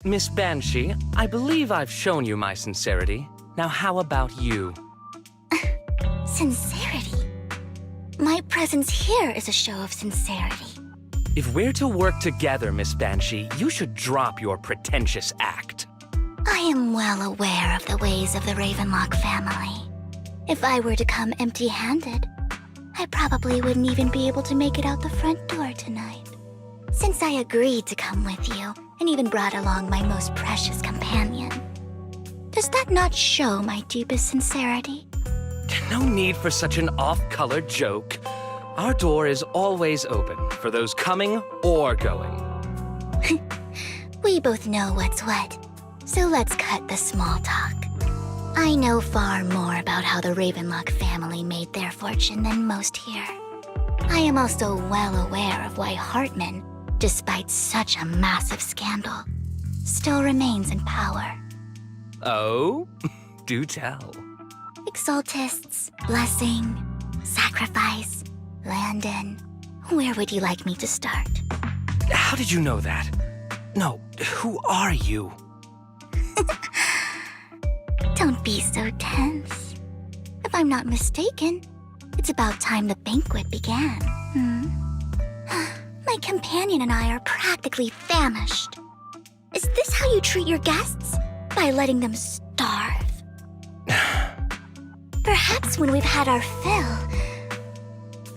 Miss Banshee, I believe I've shown you my sincerity. Now how about you? Sincerity? My presence here is a show of sincerity. If we're to work together, Miss Banshee, you should drop your pretentious act. I am well aware of the ways of the Ravenlock family. If I were to come empty-handed, I probably wouldn't even be able to make it out the front door tonight. Since I agreed to come with you, and even brought along my most precious companion, does that not show my deepest sincerity? No need for such an off-color joke. Our door is always open for those coming or going. We both know what's what, so let's cut the small talk. I know far more about how the Ravenlock family made their fortune than most here. I am also well aware of why Hartman, despite such a massive scandal, still remains in power. Oh? Do tell. Exaltists, blessing, sacrifice, Landon. Where would you like me to start? How did you know that? No, who are you? Don't be so tense. If I'm not mistaken, it's about time the banquet began. My companion and I are practically famished. Is this how you treat your guests? By letting them starve? Perhaps when we've had our fill,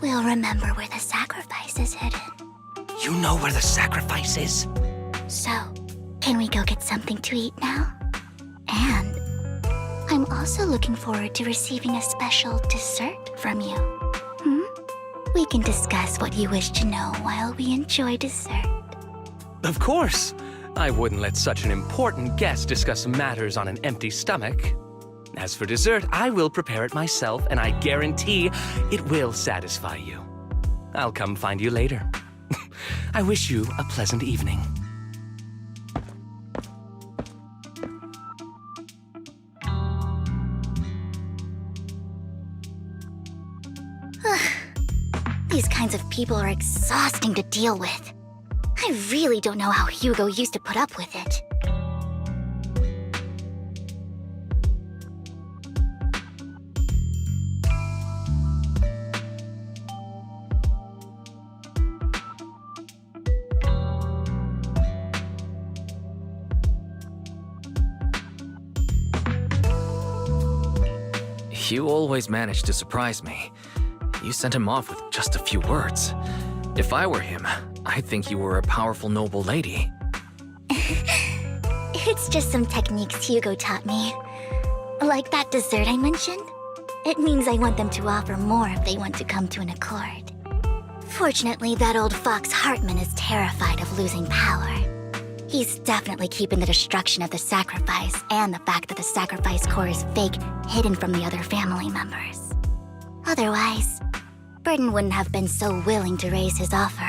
we'll remember where the sacrifice is hidden. You know where the sacrifice is? So, can we go get something to eat now? And I'm also looking forward to receiving a special dessert from you. We can discuss what you wish to know while we enjoy dessert. Of course. I wouldn't let such an important guest discuss matters on an empty stomach. As for dessert, I will prepare it myself, and I guarantee it will satisfy you. I'll come find you later. I wish you a pleasant evening. These kinds of people are exhausting to deal with. I really don't know how Hugo used to put up with it. You always manage to surprise me. You sent him off with just a few words. If I were him, I'd think you were a powerful noble lady. It's just some techniques Hugo taught me. Like that dessert I mentioned. It means I want them to offer more if they want to come to an accord. Fortunately, that old fox Hartman is terrified of losing power. He's definitely keeping the destruction of the sacrifice and the fact that the sacrifice core is fake hidden from the other family members. Otherwise, Burden wouldn't have been so willing to raise his offer.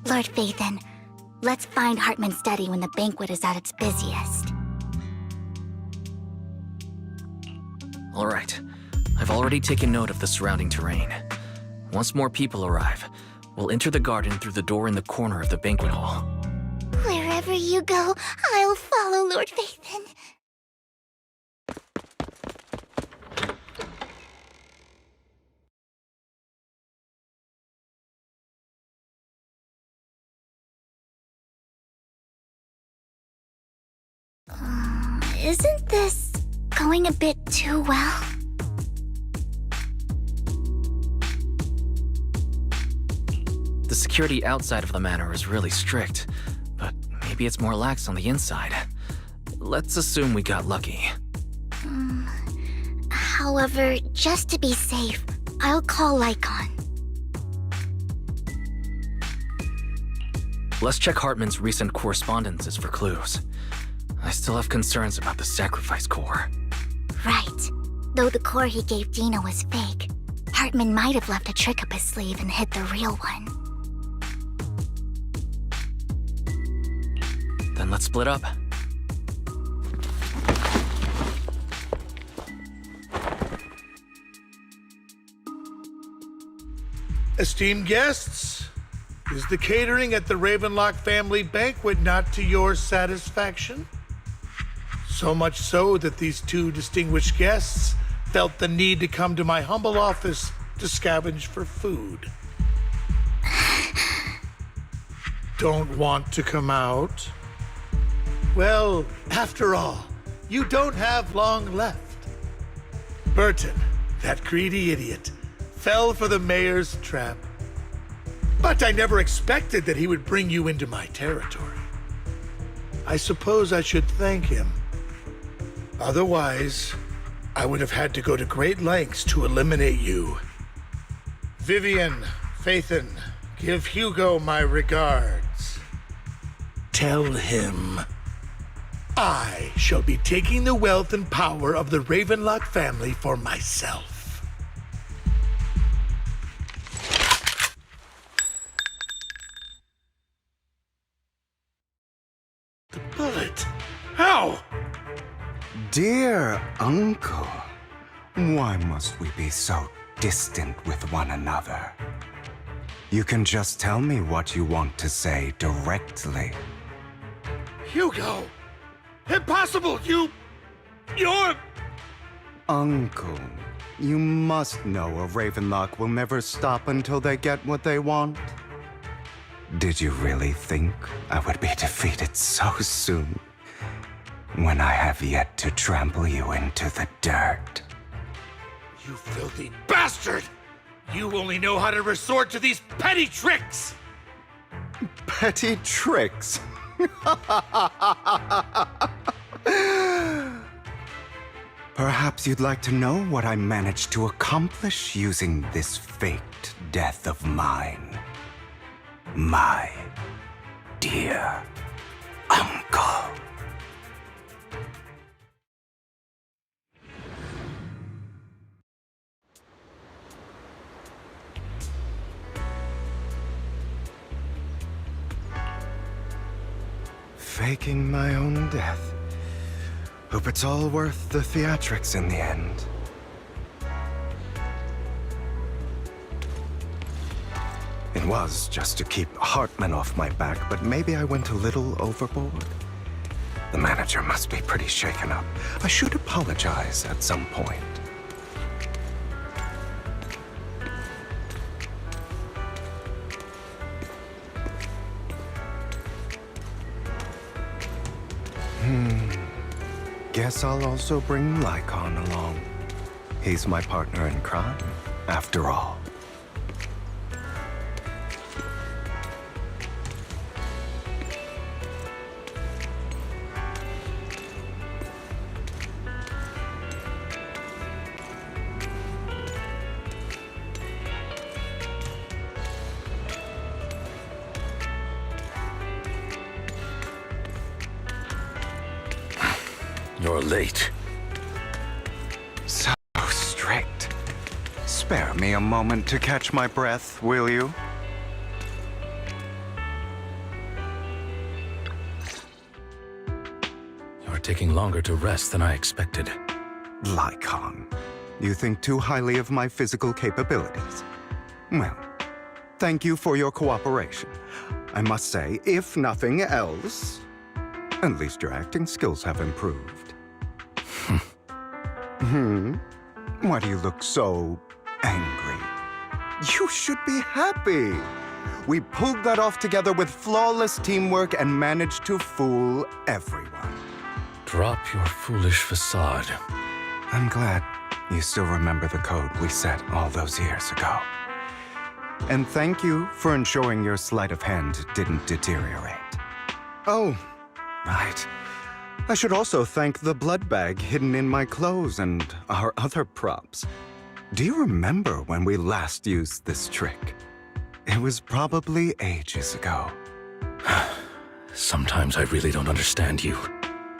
Lord Phaethon, let's find Hartman's study when the banquet is at its busiest. All right. I've already taken note of the surrounding terrain. Once more people arrive, we'll enter the garden through the door in the corner of the banquet hall. Wherever you go, I'll follow, Lord Phaethon. Isn't this going a bit too well? The security outside of the manor is really strict, but maybe it's more lax on the inside. Let's assume we got lucky. However, just to be safe, I'll call Lycon. Let's check Hartman's recent correspondences for clues. I still have concerns about the sacrifice core. Right. Though the core he gave Dina was fake, Hartman might have left a trick up his sleeve and hid the real one. Then let's split up. Esteemed guests, Is the catering at the Ravenlock family banquet not to your satisfaction? So much so that these two distinguished guests felt the need to come to my humble office to scavenge for food. Don't want to come out? Well, after all, you don't have long left. Burton, that greedy idiot, fell for the mayor's trap. But I never expected that he would bring you into my territory. I suppose I should thank him. Otherwise, I would have had to go to great lengths to eliminate you. Vivian, Phaethon, give Hugo my regards. Tell him I shall be taking the wealth and power of the Ravenlock family for myself. The bullet? How? Dear Uncle, why must we be so distant with one another? You can just tell me what you want to say directly. Hugo! Impossible! You're... Uncle, you must know a Ravenlock will never stop until they get what they want. Did you really think I would be defeated so soon, when I have yet to trample you into the dirt? You filthy bastard! You only know how to resort to these petty tricks! Petty tricks? Perhaps you'd like to know what I managed to accomplish using this faked death of mine. My dear uncle. Faking my own death. Hope it's all worth the theatrics in the end. It was just to keep Hartman off my back, but maybe I went a little overboard. The manager must be pretty shaken up. I should apologize at some point. Guess I'll also bring Lycon along. He's my partner in crime, after all. You're late. So strict. Spare me a moment to catch my breath, will you? You're taking longer to rest than I expected. Lycon, you think too highly of my physical capabilities. Well, thank you for your cooperation. I must say, if nothing else, at least your acting skills have improved. Why do you look so angry? You should be happy. We pulled that off together with flawless teamwork and managed to fool everyone. Drop your foolish facade. I'm glad you still remember the code we set all those years ago. And thank you for ensuring your sleight of hand didn't deteriorate. Oh, right. I should also thank the blood bag hidden in my clothes and our other props. Do you remember when we last used this trick? It was probably ages ago. Sometimes I really don't understand you.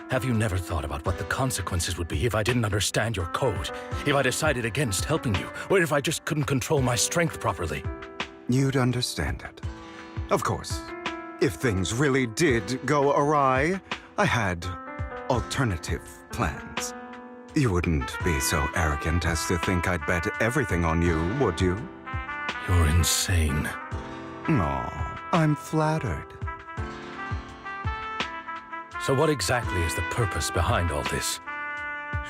Have you never thought about what the consequences would be if I didn't understand your code? If I decided against helping you? Or if I just couldn't control my strength properly? You'd understand it. Of course, if things really did go awry, I had alternative plans. You wouldn't be so arrogant as to think I'd bet everything on you, would you? You're insane. Aw, I'm flattered. So what exactly is the purpose behind all this?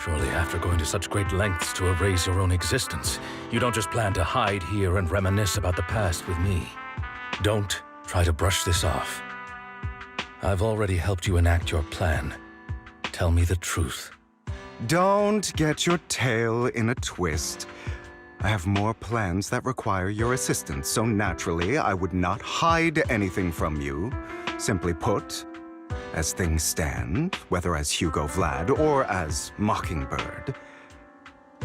Surely after going to such great lengths to erase your own existence, you don't just plan to hide here and reminisce about the past with me. Don't try to brush this off. I've already helped you enact your plan. Tell me the truth. Don't get your tail in a twist. I have more plans that require your assistance, so naturally I would not hide anything from you. Simply put, as things stand, whether as Hugo Vlad or as Mockingbird,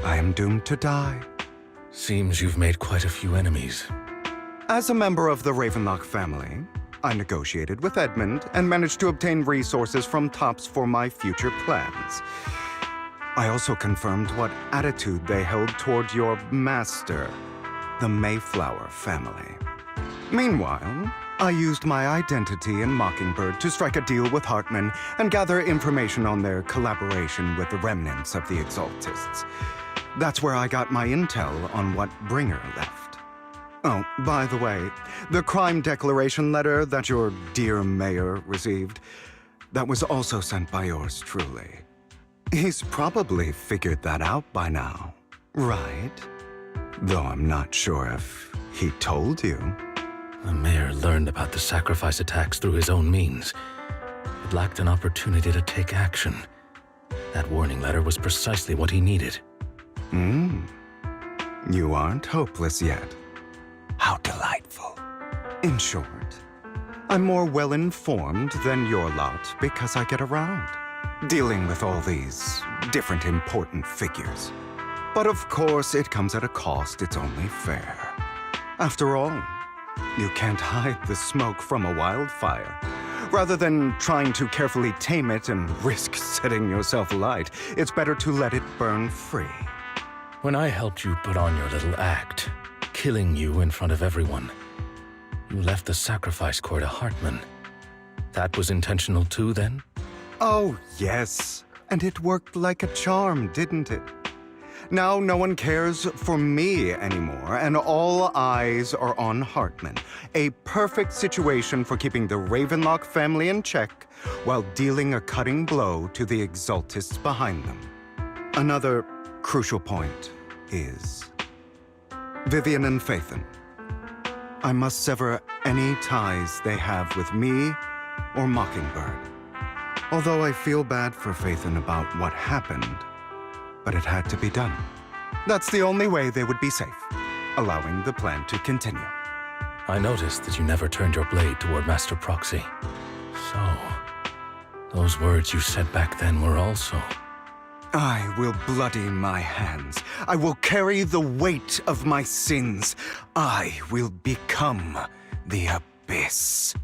I am doomed to die. Seems you've made quite a few enemies. As a member of the Ravenlock family, I negotiated with Edmund and managed to obtain resources from Tops for my future plans. I also confirmed what attitude they held toward your master, the Mayflower family. Meanwhile, I used my identity in Mockingbird to strike a deal with Hartman and gather information on their collaboration with the remnants of the Exaltists. That's where I got my intel on what Bringer left. Oh, by the way, the crime declaration letter that your dear mayor received, that was also sent by yours truly. He's probably figured that out by now, right? Though I'm not sure if he told you. The mayor learned about the sacrifice attacks through his own means, but lacked an opportunity to take action. That warning letter was precisely what he needed. You aren't hopeless yet. How delightful. In short, I'm more well-informed than your lot because I get around, dealing with all these different important figures. But of course, it comes at a cost. It's only fair. After all, you can't hide the smoke from a wildfire. Rather than trying to carefully tame it and risk setting yourself alight, it's better to let it burn free. When I helped you put on your little act, killing you in front of everyone, you left the sacrifice core to Hartman. That was intentional too, then? Oh, yes. And it worked like a charm, didn't it? Now no one cares for me anymore, and all eyes are on Hartman. A perfect situation for keeping the Ravenlock family in check while dealing a cutting blow to the Exaltists behind them. Another crucial point is Vivian and Phaethon. I must sever any ties they have with me or Mockingbird. Although I feel bad for Phaethon about what happened, but it had to be done. That's the only way they would be safe, allowing the plan to continue. I noticed that you never turned your blade toward Master Proxy. So, those words you said back then were also... I will bloody my hands. I will carry the weight of my sins. I will become the Abyss.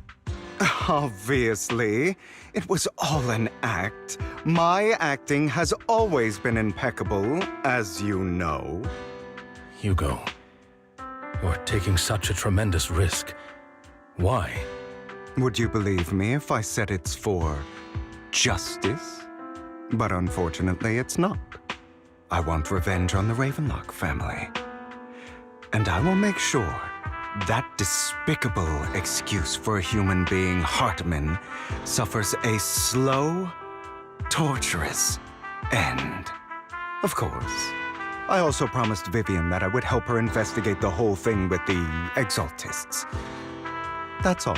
Obviously, it was all an act. My acting has always been impeccable, as you know. Hugo, you're taking such a tremendous risk. Why? Would you believe me if I said it's for justice? But unfortunately, it's not. I want revenge on the Ravenlock family. And I will make sure that despicable excuse for a human being, Hartman, suffers a slow, torturous end. Of course, I also promised Vivian that I would help her investigate the whole thing with the Exaltists. That's all.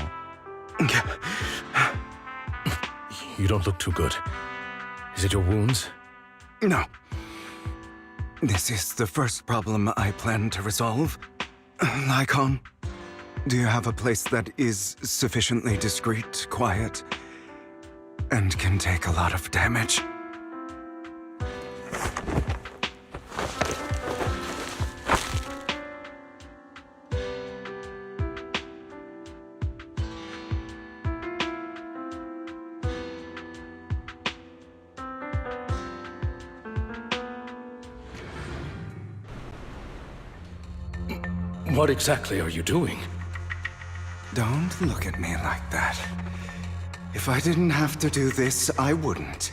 You don't look too good. Is it your wounds? No. This is the first problem I plan to resolve. Lycon, do you have a place that is sufficiently discreet, quiet, and can take a lot of damage? What exactly are you doing? Don't look at me like that. If I didn't have to do this, I wouldn't.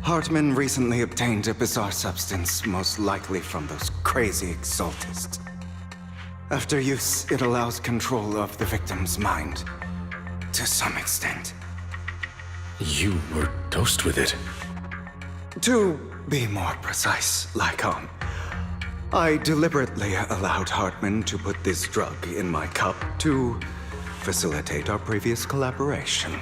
Hartman recently obtained a bizarre substance, most likely from those crazy Exaltists. After use, it allows control of the victim's mind. To some extent. You were dosed with it. To be more precise, Lycon, I deliberately allowed Hartman to put this drug in my cup to facilitate our previous collaboration.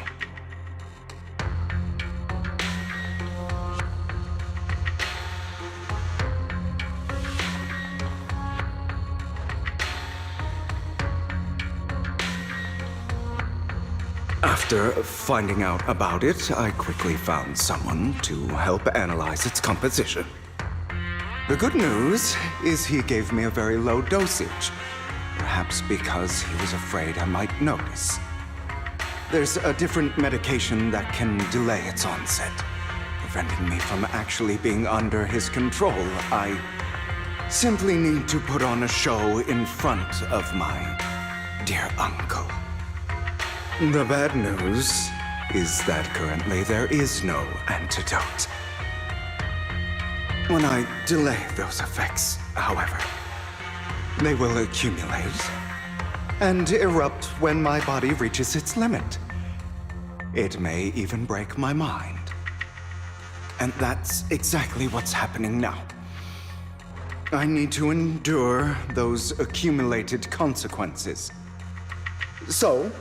After finding out about it, I quickly found someone to help analyze its composition. The good news is he gave me a very low dosage, perhaps because he was afraid I might notice. There's a different medication that can delay its onset, preventing me from actually being under his control. I simply need to put on a show in front of my dear uncle. The bad news is that currently there is no antidote. When I delay those effects, however, they will accumulate and erupt when my body reaches its limit. It may even break my mind. And that's exactly what's happening now. I need to endure those accumulated consequences. So,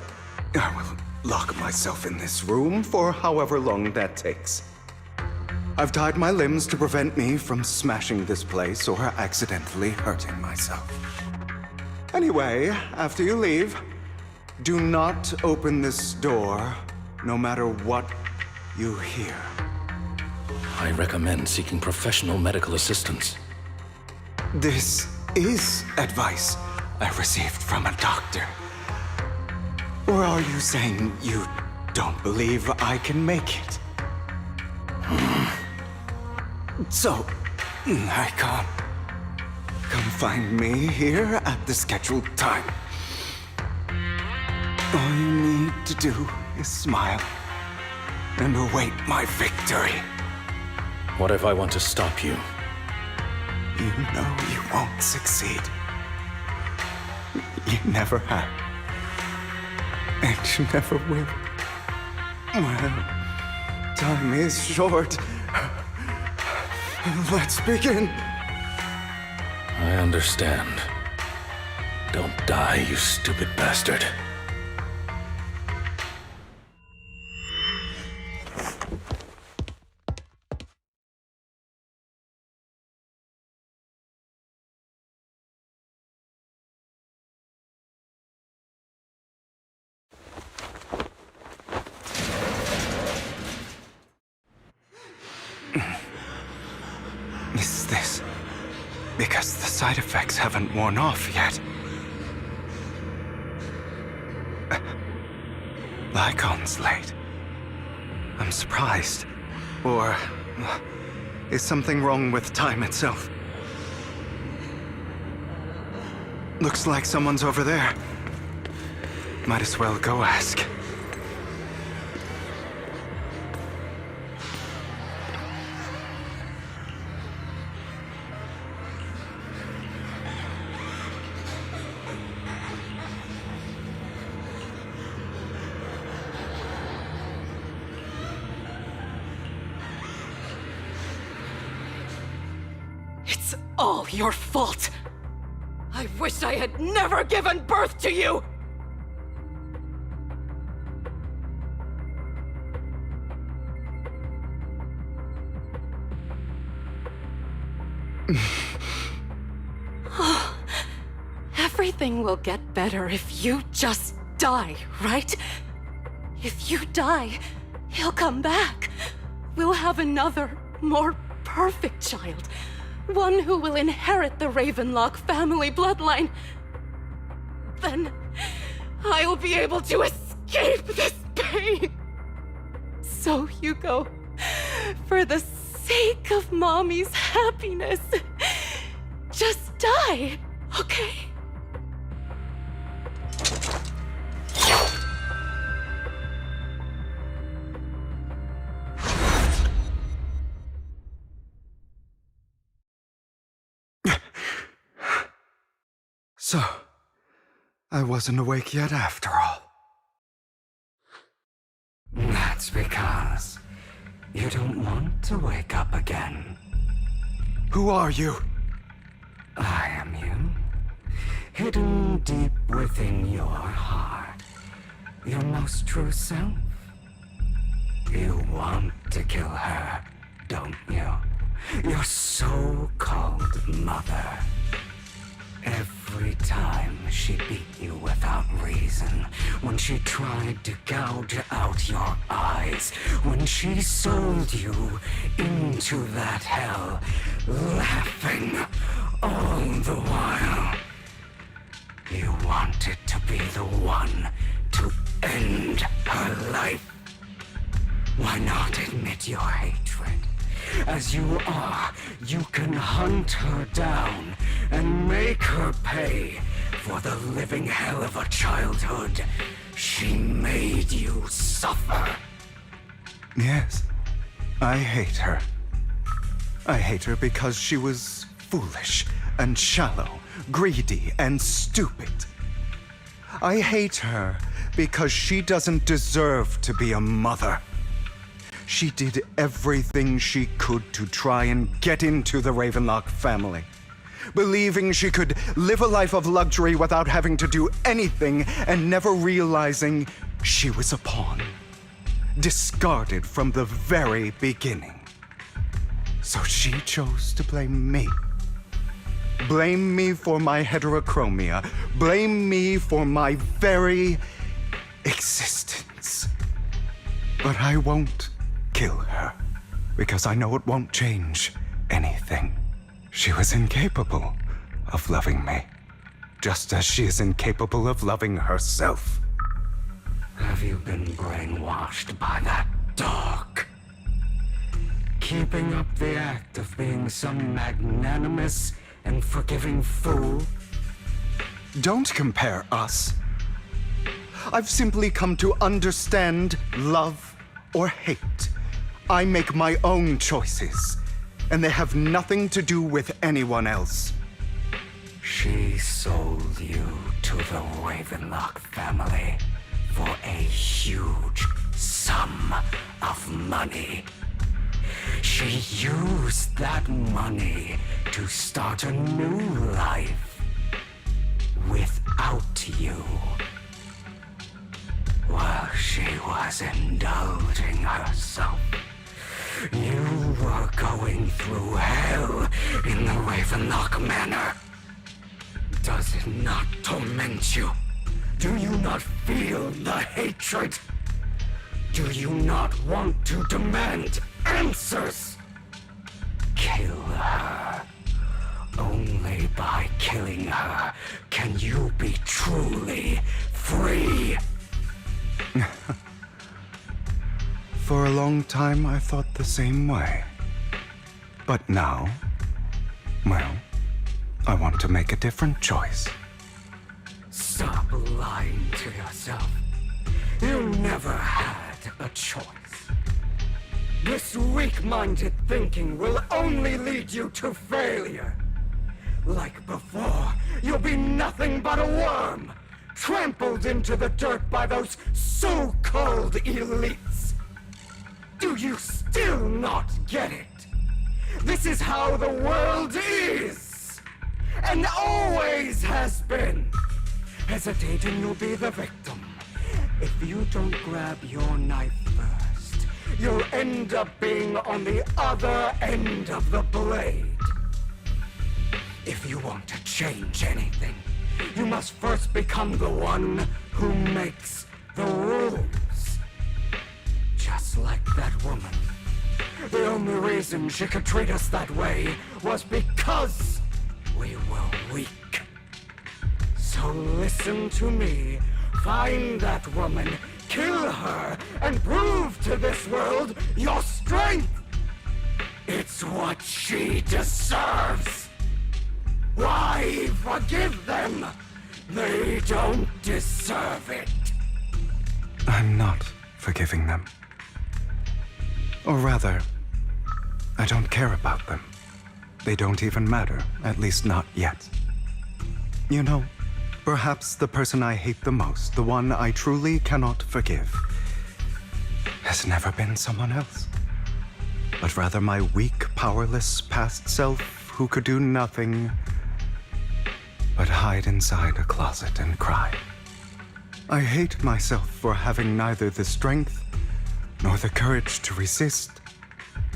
I will lock myself in this room for however long that takes. I've tied my limbs to prevent me from smashing this place or accidentally hurting myself. Anyway, after you leave, do not open this door, no matter what you hear. I recommend seeking professional medical assistance. This is advice I received from a doctor. Or are you saying you don't believe I can make it? So, I can't. Come find me here at the scheduled time. All you need to do is smile and await my victory. What if I want to stop you? You know you won't succeed. You never have. And you never will. Well, time is short. Let's begin. I understand. Don't die, you stupid bastard. Is this because the side effects haven't worn off yet? Lycon's late. I'm surprised. Or is something wrong with time itself? Looks like someone's over there. Might as well go ask. It's all your fault! I wish I had never given birth to you! Everything will get better if you just die, right? If you die, he'll come back. We'll have another, more perfect child. One who will inherit the Ravenlock family bloodline. Then I'll be able to escape this pain. So, Hugo, for the sake of Mommy's happiness, just die, okay? So, I wasn't awake yet after all. That's because you don't want to wake up again. Who are you? I am you. Hidden deep within your heart. Your most true self. You want to kill her, don't you? Your so-called mother. Every time she beat you without reason, when she tried to gouge out your eyes, when she sold you into that hell, laughing all the while. You wanted to be the one to end her life. Why not admit your hatred? As you are, you can hunt her down and make her pay for the living hell of a childhood she made you suffer. Yes, I hate her. I hate her because she was foolish and shallow, greedy and stupid. I hate her because she doesn't deserve to be a mother. She did everything she could to try and get into the Ravenlock family, believing she could live a life of luxury without having to do anything and never realizing she was a pawn, discarded from the very beginning. So she chose to blame me. Blame me for my heterochromia. Blame me for my very existence. But I won't kill her, because I know it won't change anything. She was incapable of loving me, just as she is incapable of loving herself. Have you been brainwashed by that dog? Keeping up the act of being some magnanimous and forgiving fool? Don't compare us. I've simply come to understand love or hate. I make my own choices, and they have nothing to do with anyone else. She sold you to the Ravenlock family for a huge sum of money. She used that money to start a new life without you. While she was indulging herself, you were going through hell in the Ravenlock Manor. Does it not torment you? Do you not feel the hatred? Do you not want to demand answers? Kill her. Only by killing her can you be truly free. For a long time, I thought the same way. But now, well, I want to make a different choice. Stop lying to yourself. You never had a choice. This weak-minded thinking will only lead you to failure. Like before, you'll be nothing but a worm, trampled into the dirt by those so-called elites. Do you still not get it? This is how the world is, and always has been. Hesitate and you'll be the victim. If you don't grab your knife first, you'll end up being on the other end of the blade. If you want to change anything, you must first become the one who makes the rules. Just like that woman. The only reason she could treat us that way was because we were weak. So listen to me. Find that woman, kill her, and prove to this world your strength. It's what she deserves. Why forgive them? They don't deserve it. I'm not forgiving them. Or rather, I don't care about them. They don't even matter, at least not yet. You know, Perhaps the person I hate the most, the one I truly cannot forgive, has never been someone else, but rather my weak, powerless past self who could do nothing but hide inside a closet and cry. I hate myself for having neither the strength nor the courage to resist.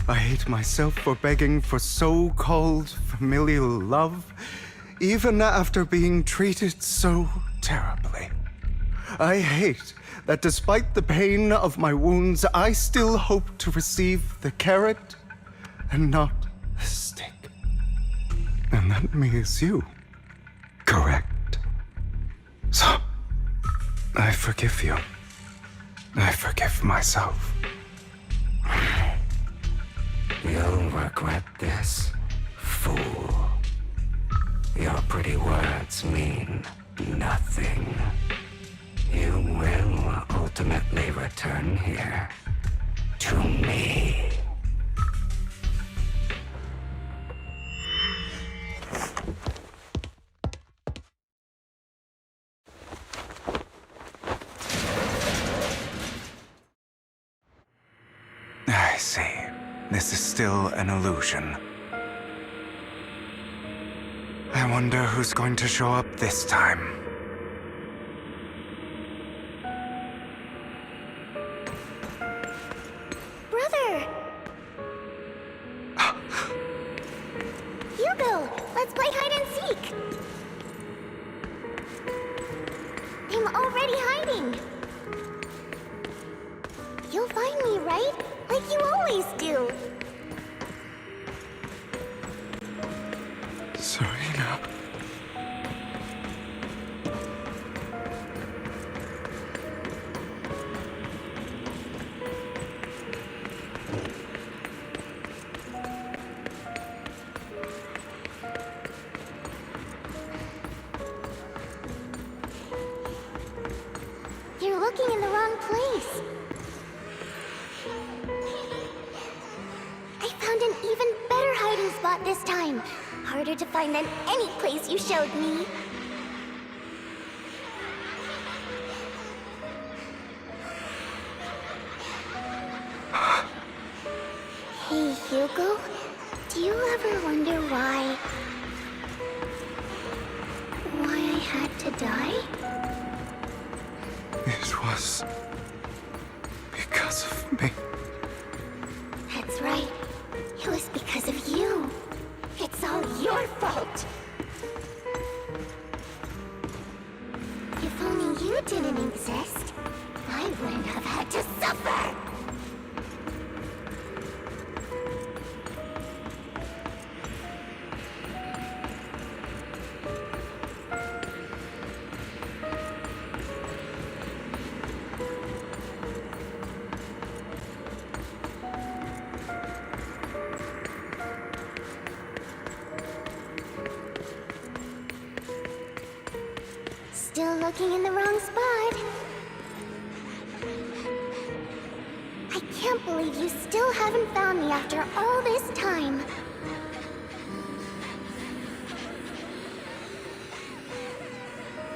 I hate myself for begging for so-called familial love, even after being treated so terribly. I hate that despite the pain of my wounds, I still hope to receive the carrot and not the stick. And that me is you, correct? So, I forgive you. I forgive myself. You'll regret this, fool. Your pretty words mean nothing. You will ultimately return here to me. I see. This is still an illusion. I wonder who's going to show up this time. Brother! Hugo, let's play hide and seek! I'm already hiding! You'll find me, right? Like you always do! Serena. You're looking in the wrong place. I found an even better hiding spot this time. Harder to find than any place you showed me. Hey, Hugo. Do you ever wonder why I had to die? It was because of me. That's right. It was because of you. It's all your fault. If only you didn't exist, I wouldn't have had to suffer. Still looking in the wrong spot. I can't believe you still haven't found me after all this time.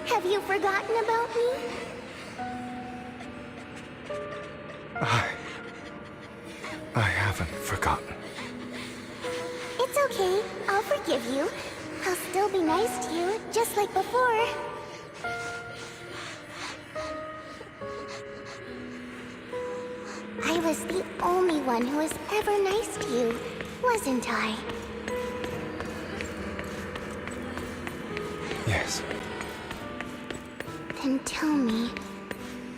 Have you forgotten about me? I haven't forgotten. It's okay. I'll forgive you. I'll still be nice to you, just like before. I was the only one who was ever nice to you, wasn't I? Yes. Then tell me,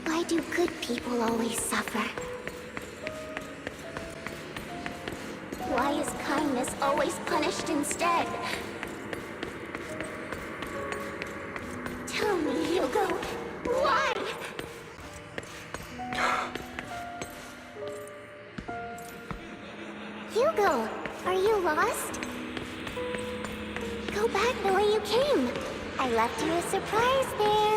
why do good people always suffer? Why is kindness always punished instead? Tell me, Hugo, why? Hugo, are you lost? Go back the way you came. I left you a surprise there.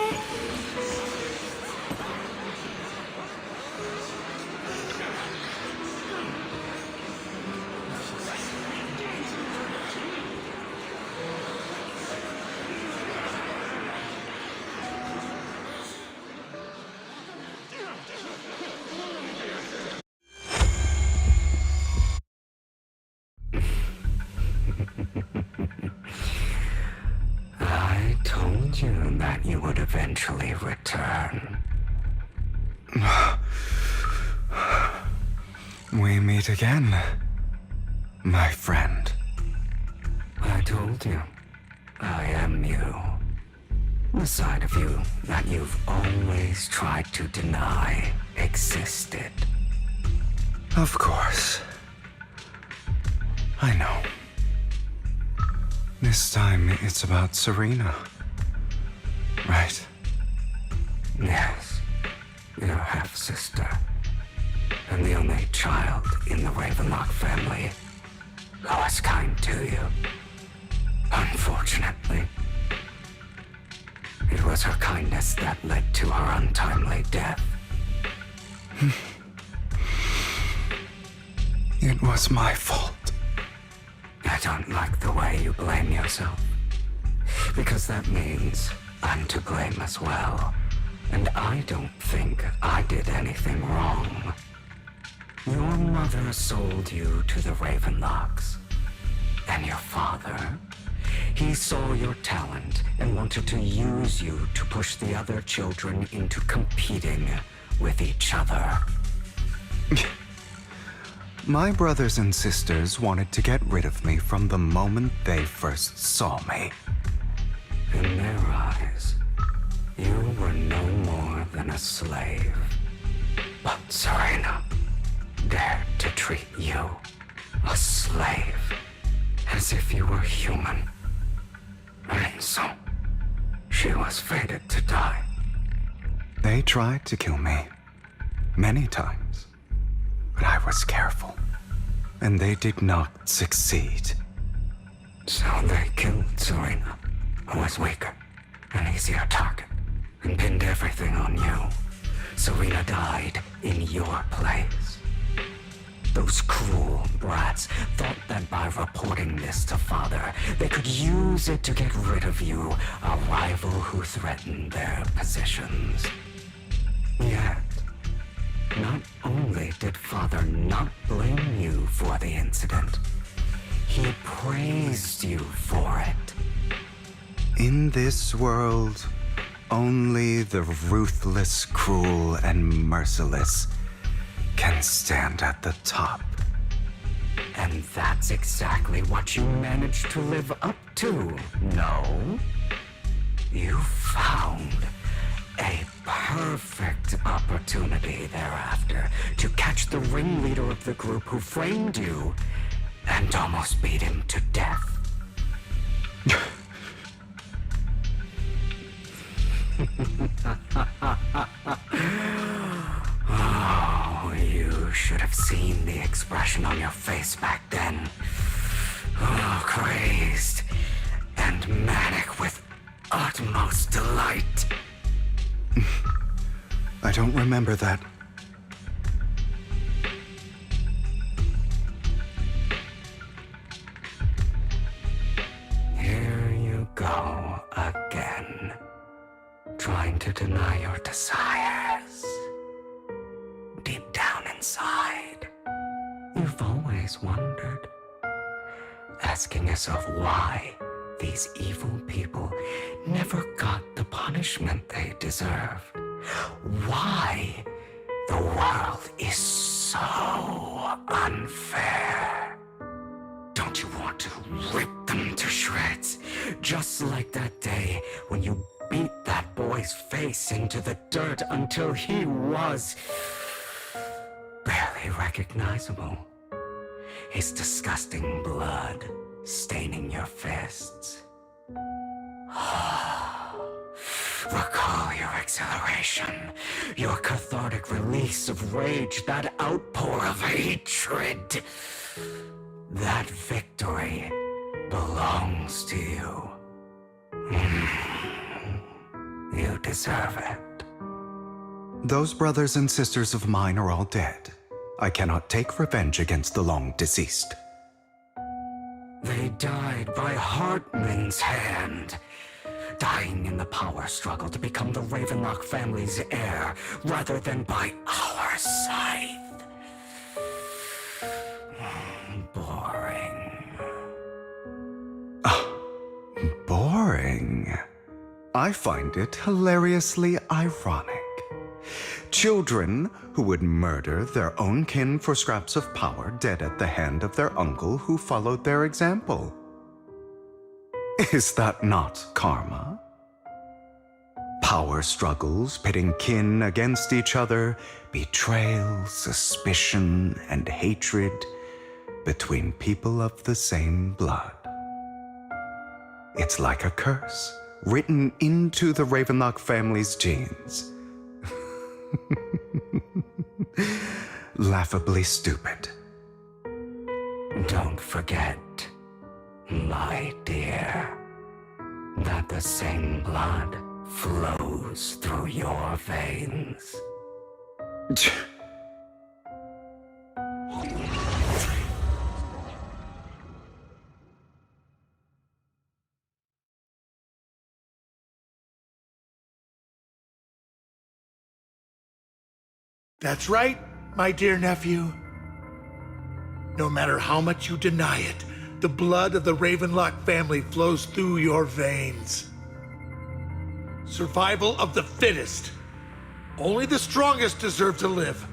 eventually return. We meet again, my friend. I told you, I am you. The side of you that you've always tried to deny existed. Of course. I know. This time it's about Serena. Right? Yes, your half-sister. And the only child in the Ravenlock family who was kind to you. Unfortunately, it was her kindness that led to her untimely death. It was my fault. I don't like the way you blame yourself. Because that means I'm to blame as well. And I don't think I did anything wrong. Your mother sold you to the Ravenlocks. And your father, he saw your talent and wanted to use you to push the other children into competing with each other. My brothers and sisters wanted to get rid of me from the moment they first saw me. In their eyes, you were no more than a slave. But Serena dared to treat you, a slave, as if you were human. And so, she was fated to die. They tried to kill me. Many times. But I was careful. And they did not succeed. So they killed Serena, who was weaker, an easier target, and pinned everything on you. Serena died in your place. Those cruel brats thought that by reporting this to Father, they could use it to get rid of you, a rival who threatened their positions. Yet, not only did Father not blame you for the incident, he praised you for it. In this world, only the ruthless, cruel, and merciless can stand at the top. And that's exactly what you managed to live up to, no? You found a perfect opportunity thereafter to catch the ringleader of the group who framed you and almost beat him to death. Oh, you should have seen the expression on your face back then. Oh, crazed and manic with utmost delight. I don't remember that. Here you go again, trying to deny your desires. Deep down inside, you've always wondered, asking yourself why these evil people never got the punishment they deserved. Why the world is so unfair. Don't you want to rip them to shreds? Just like that day when you beat that boy's face into the dirt until he was barely recognizable. His disgusting blood staining your fists. Recall your exhilaration, your cathartic release of rage, that outpour of hatred. That victory belongs to you. You deserve it. Those brothers and sisters of mine are all dead. I cannot take revenge against the long deceased. They died by Hartman's hand, dying in the power struggle to become the Ravenlock family's heir, rather than by our scythe. Boring. Boring. I find it hilariously ironic. Children who would murder their own kin for scraps of power dead at the hand of their uncle who followed their example. Is that not karma? Power struggles pitting kin against each other, betrayal, suspicion, and hatred between people of the same blood. It's like a curse written into the Ravenlock family's genes. Laughably stupid. Don't forget, my dear, that the same blood flows through your veins. That's right, my dear nephew. No matter how much you deny it, the blood of the Ravenlock family flows through your veins. Survival of the fittest. Only the strongest deserve to live.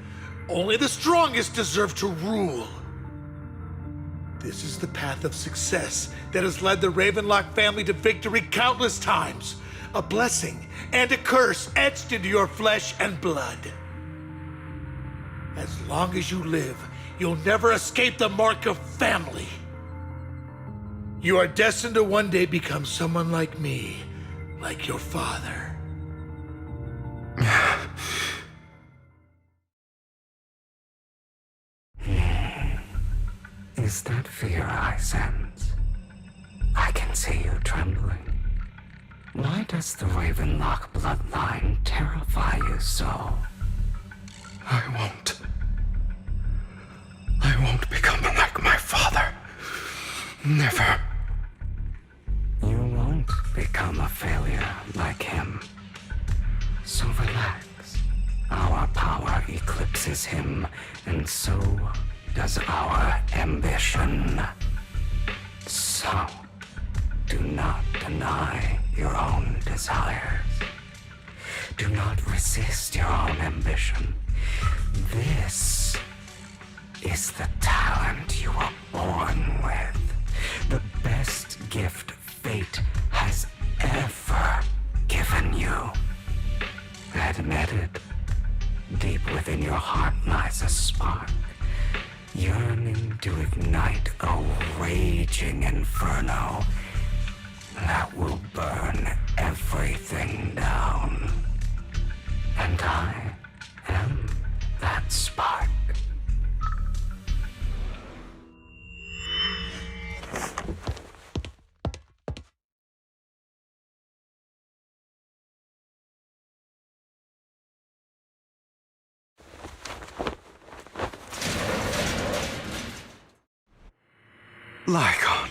Only the strongest deserve to rule. This is the path of success that has led the Ravenlock family to victory countless times. A blessing and a curse etched into your flesh and blood. As long as you live, you'll never escape the mark of family. You are destined to one day become someone like me, like your father. Is that fear I sense? I can see you trembling. Why does the Ravenlock bloodline terrify you so? I won't become like my father. Never. You won't become a failure like him. So relax. Our power eclipses him, and so does our ambition. So, do not deny your own desires. Do not resist your own ambition. This is the talent you were born with. The best gift fate has ever given you. Admit it. Deep within your heart lies a spark, yearning to ignite a raging inferno that will burn everything down. And I am that spark. Lycon.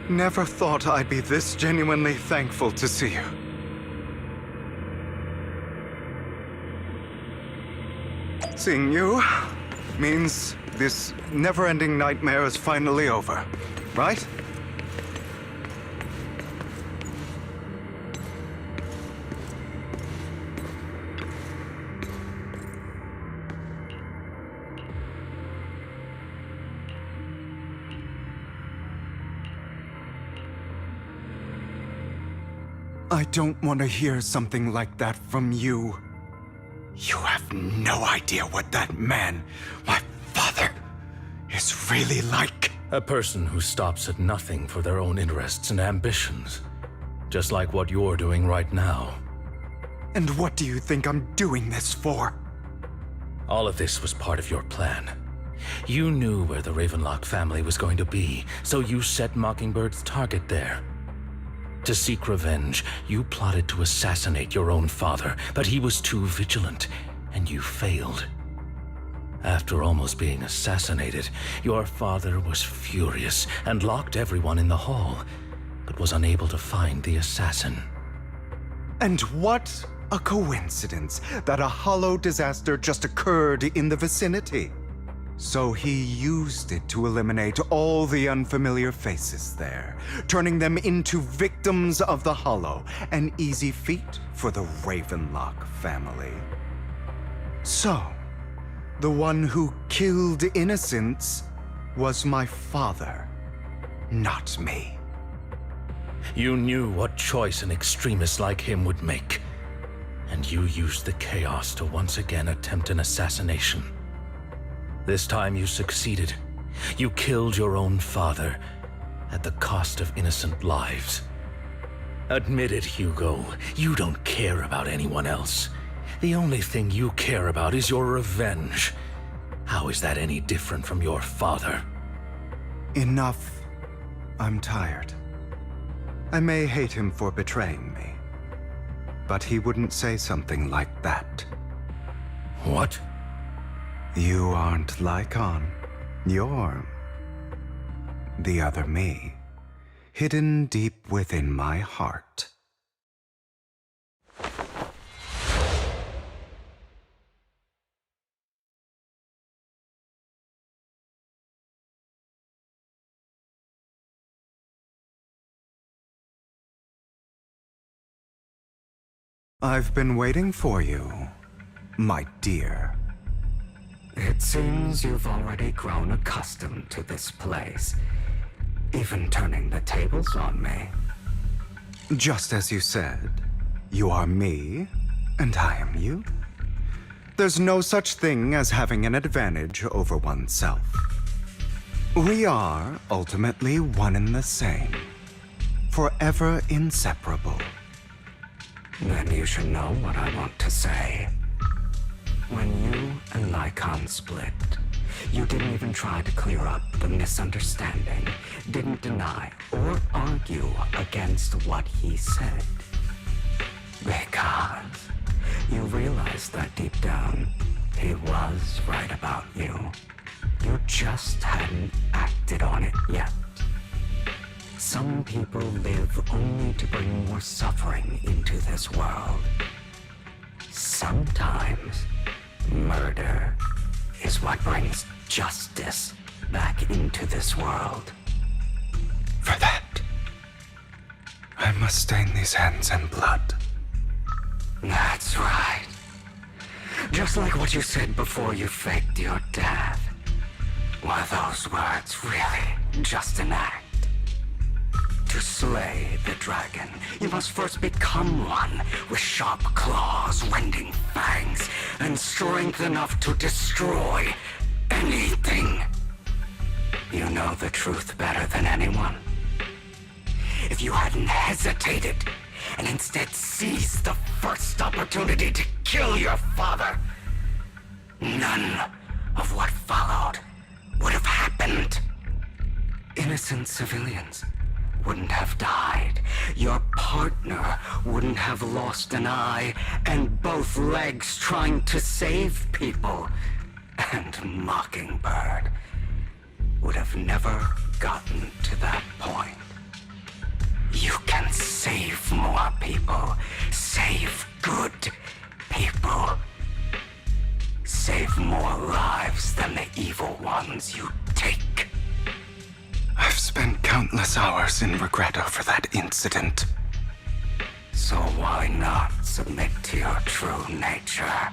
Never thought I'd be this genuinely thankful to see you. Seeing you means this never-ending nightmare is finally over, right? I don't want to hear something like that from you. You have no idea what that man, my father, is really like. A person who stops at nothing for their own interests and ambitions. Just like what you're doing right now. And what do you think I'm doing this for? All of this was part of your plan. You knew where the Ravenlock family was going to be, so you set Mockingbird's target there. To seek revenge, you plotted to assassinate your own father, but he was too vigilant, and you failed. After almost being assassinated, your father was furious and locked everyone in the hall, but was unable to find the assassin. And what a coincidence that a hollow disaster just occurred in the vicinity. So he used it to eliminate all the unfamiliar faces there, turning them into victims of the Hollow, an easy feat for the Ravenlock family. So, the one who killed innocents was my father, not me. You knew what choice an extremist like him would make, and you used the chaos to once again attempt an assassination. This time you succeeded. You killed your own father at the cost of innocent lives. Admit it, Hugo. You don't care about anyone else. The only thing you care about is your revenge. How is that any different from your father? Enough. I'm tired. I may hate him for betraying me, but he wouldn't say something like that. What? You aren't Lycon. You're the other me, hidden deep within my heart. I've been waiting for you, my dear. It seems you've already grown accustomed to this place, even turning the tables on me. Just as you said, you are me, and I am you. There's no such thing as having an advantage over oneself. We are ultimately one and the same, forever inseparable. Then you should know what I want to say. When you and Lycon split, you didn't even try to clear up the misunderstanding, didn't deny or argue against what he said. Because you realized that deep down, he was right about you. You just hadn't acted on it yet. Some people live only to bring more suffering into this world. Sometimes, murder is what brings justice back into this world. For that, I must stain these hands in blood. That's right. Just like what you said before you faked your death. Were those words really just an act? To slay the dragon, you must first become one with sharp claws, rending fangs, and strength enough to destroy anything. You know the truth better than anyone. If you hadn't hesitated and instead seized the first opportunity to kill your father, none of what followed would have happened. Innocent civilians wouldn't have died. Your partner wouldn't have lost an eye and both legs trying to save people. And Mockingbird would have never gotten to that point. You can save more people. Save good people. Save more lives than the evil ones you take. I've spent countless hours in regret over that incident. So why not submit to your true nature?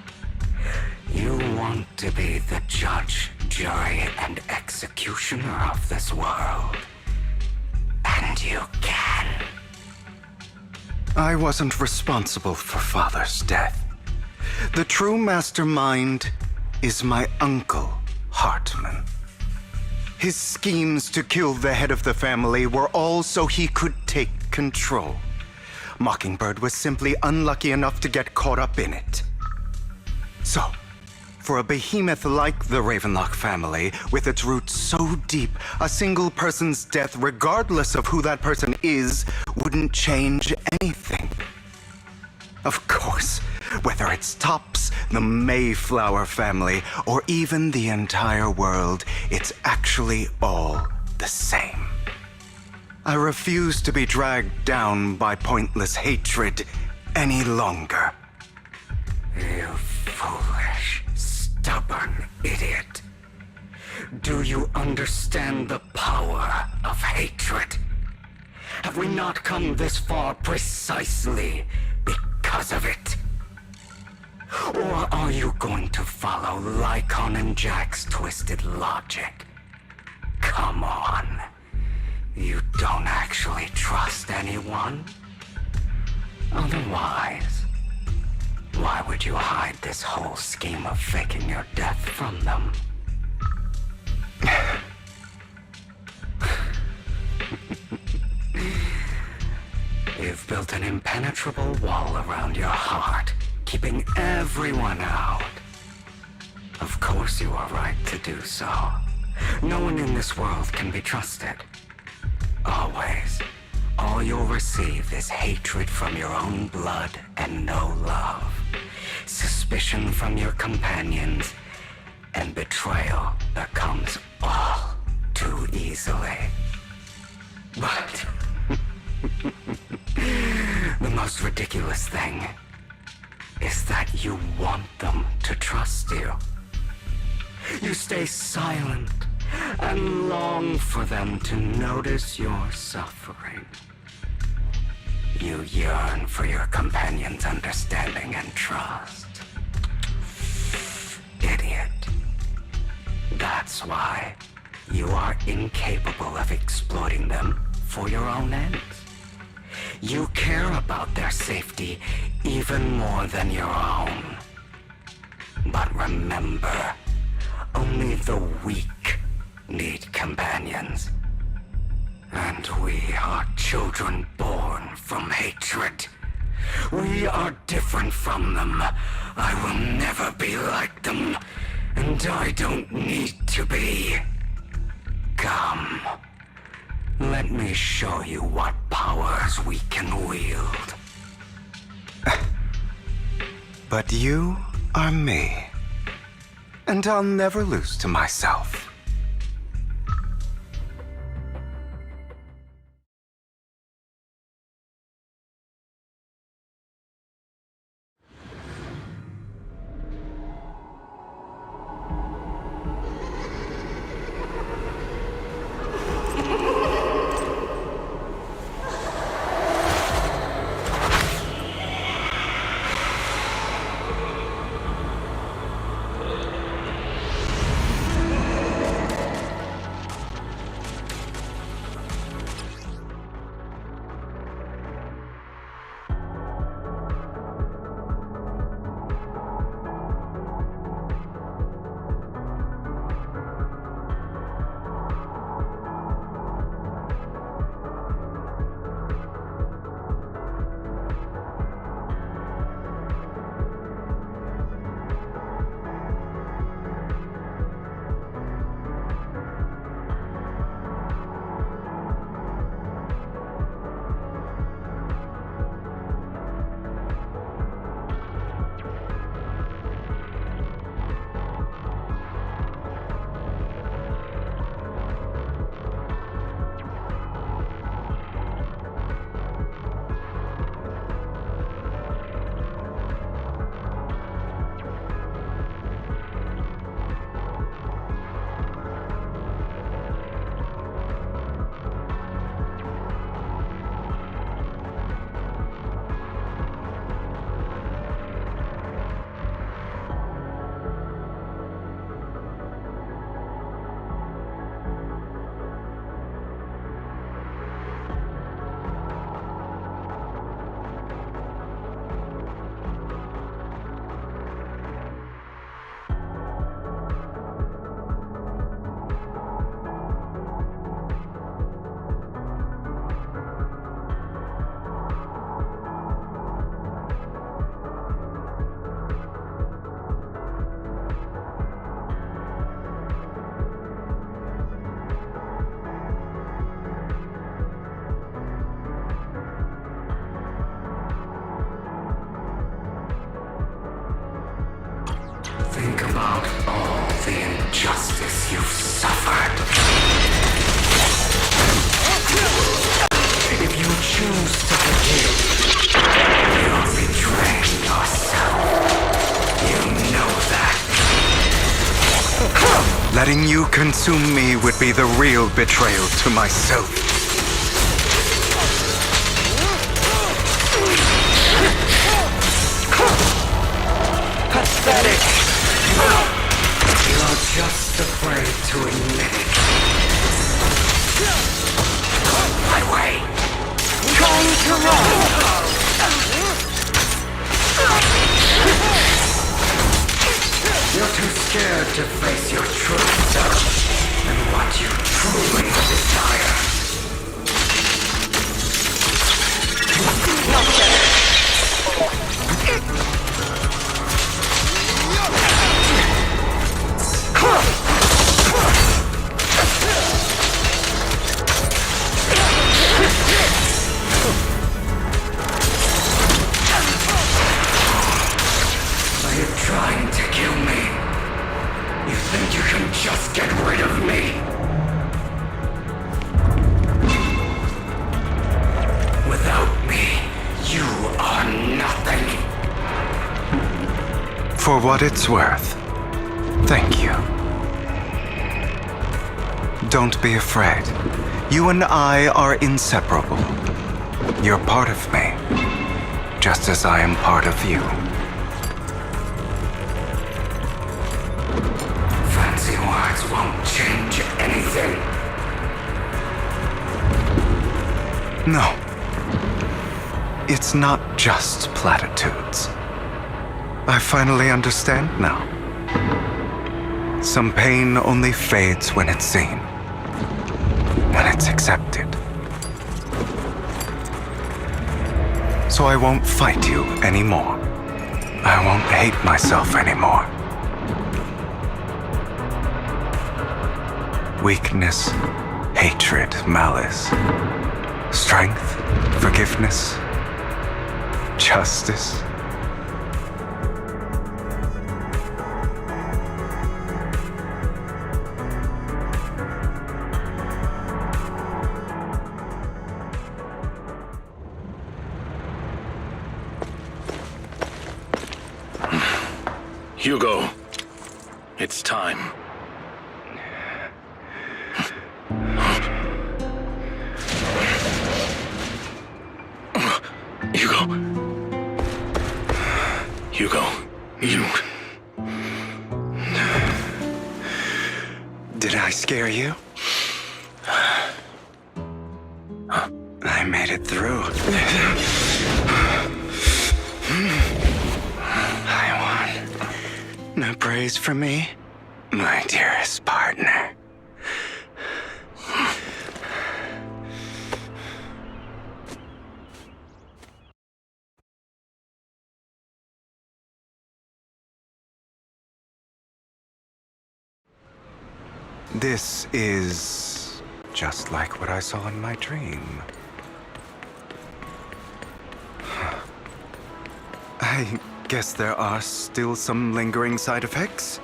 You want to be the judge, jury, and executioner of this world. And you can. I wasn't responsible for Father's death. The true mastermind is my uncle, Hartman. His schemes to kill the head of the family were all so he could take control. Mockingbird was simply unlucky enough to get caught up in it. So, for a behemoth like the Ravenlock family, with its roots so deep, a single person's death, regardless of who that person is, wouldn't change anything. Of course, whether it's Tops, the Mayflower family, or even the entire world, it's actually all the same. I refuse to be dragged down by pointless hatred any longer. You foolish, stubborn idiot. Do you understand the power of hatred? Have we not come this far precisely because of it? Or are you going to follow Lycon and Jack's twisted logic? Come on. You don't actually trust anyone? Otherwise, why would you hide this whole scheme of faking your death from them? You've built an impenetrable wall around your heart, keeping everyone out. Of course you are right to do so. No one in this world can be trusted. Always. All you'll receive is hatred from your own blood and no love. Suspicion from your companions, and betrayal that comes all too easily. But the most ridiculous thing is that you want them to trust you. You stay silent and long for them to notice your suffering. You yearn for your companion's understanding and trust. Idiot. That's why you are incapable of exploiting them for your own ends. You care about their safety even more than your own. But remember, only the weak need companions. And we are children born from hatred. We are different from them. I will never be like them, and I don't need to be. Come. Let me show you what powers we can wield. But you are me. And I'll never lose to myself. Think about all the injustice you've suffered. If you choose to forgive, you're betraying yourself. You know that. Let Letting you consume me would be the real betrayal to myself. Pathetic! You're just afraid to admit it. My way! Going to run! You're too scared to face your true self and what you truly desire. Not there! Are you trying to kill me? You think you can just get rid of me? Without me, you are nothing. For what it's worth, thank you. Don't be afraid. You and I are inseparable. You're part of me, just as I am part of you. Fancy words won't change anything. No. It's not just platitudes. I finally understand now. Some pain only fades when it's seen, when it's accepted. So I won't fight you anymore. I won't hate myself anymore. Weakness, hatred, malice, strength, forgiveness, justice. Hugo, it's time. Hugo, you... Did I scare you? I made it through. I won. No praise for me, my dearest partner. This is just like what I saw in my dream. I guess there are still some lingering side effects.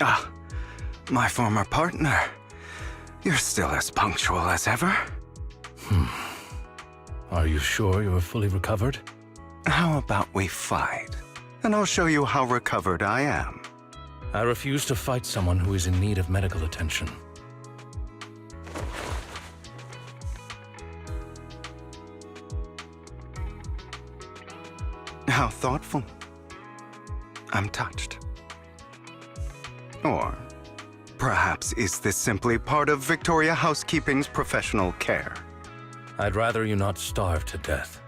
Ah, my former partner. You're still as punctual as ever. Are you sure you're fully recovered? How about we fight? And I'll show you how recovered I am. I refuse to fight someone who is in need of medical attention. How thoughtful. I'm touched. Or perhaps is this simply part of Victoria Housekeeping's professional care? I'd rather you not starve to death.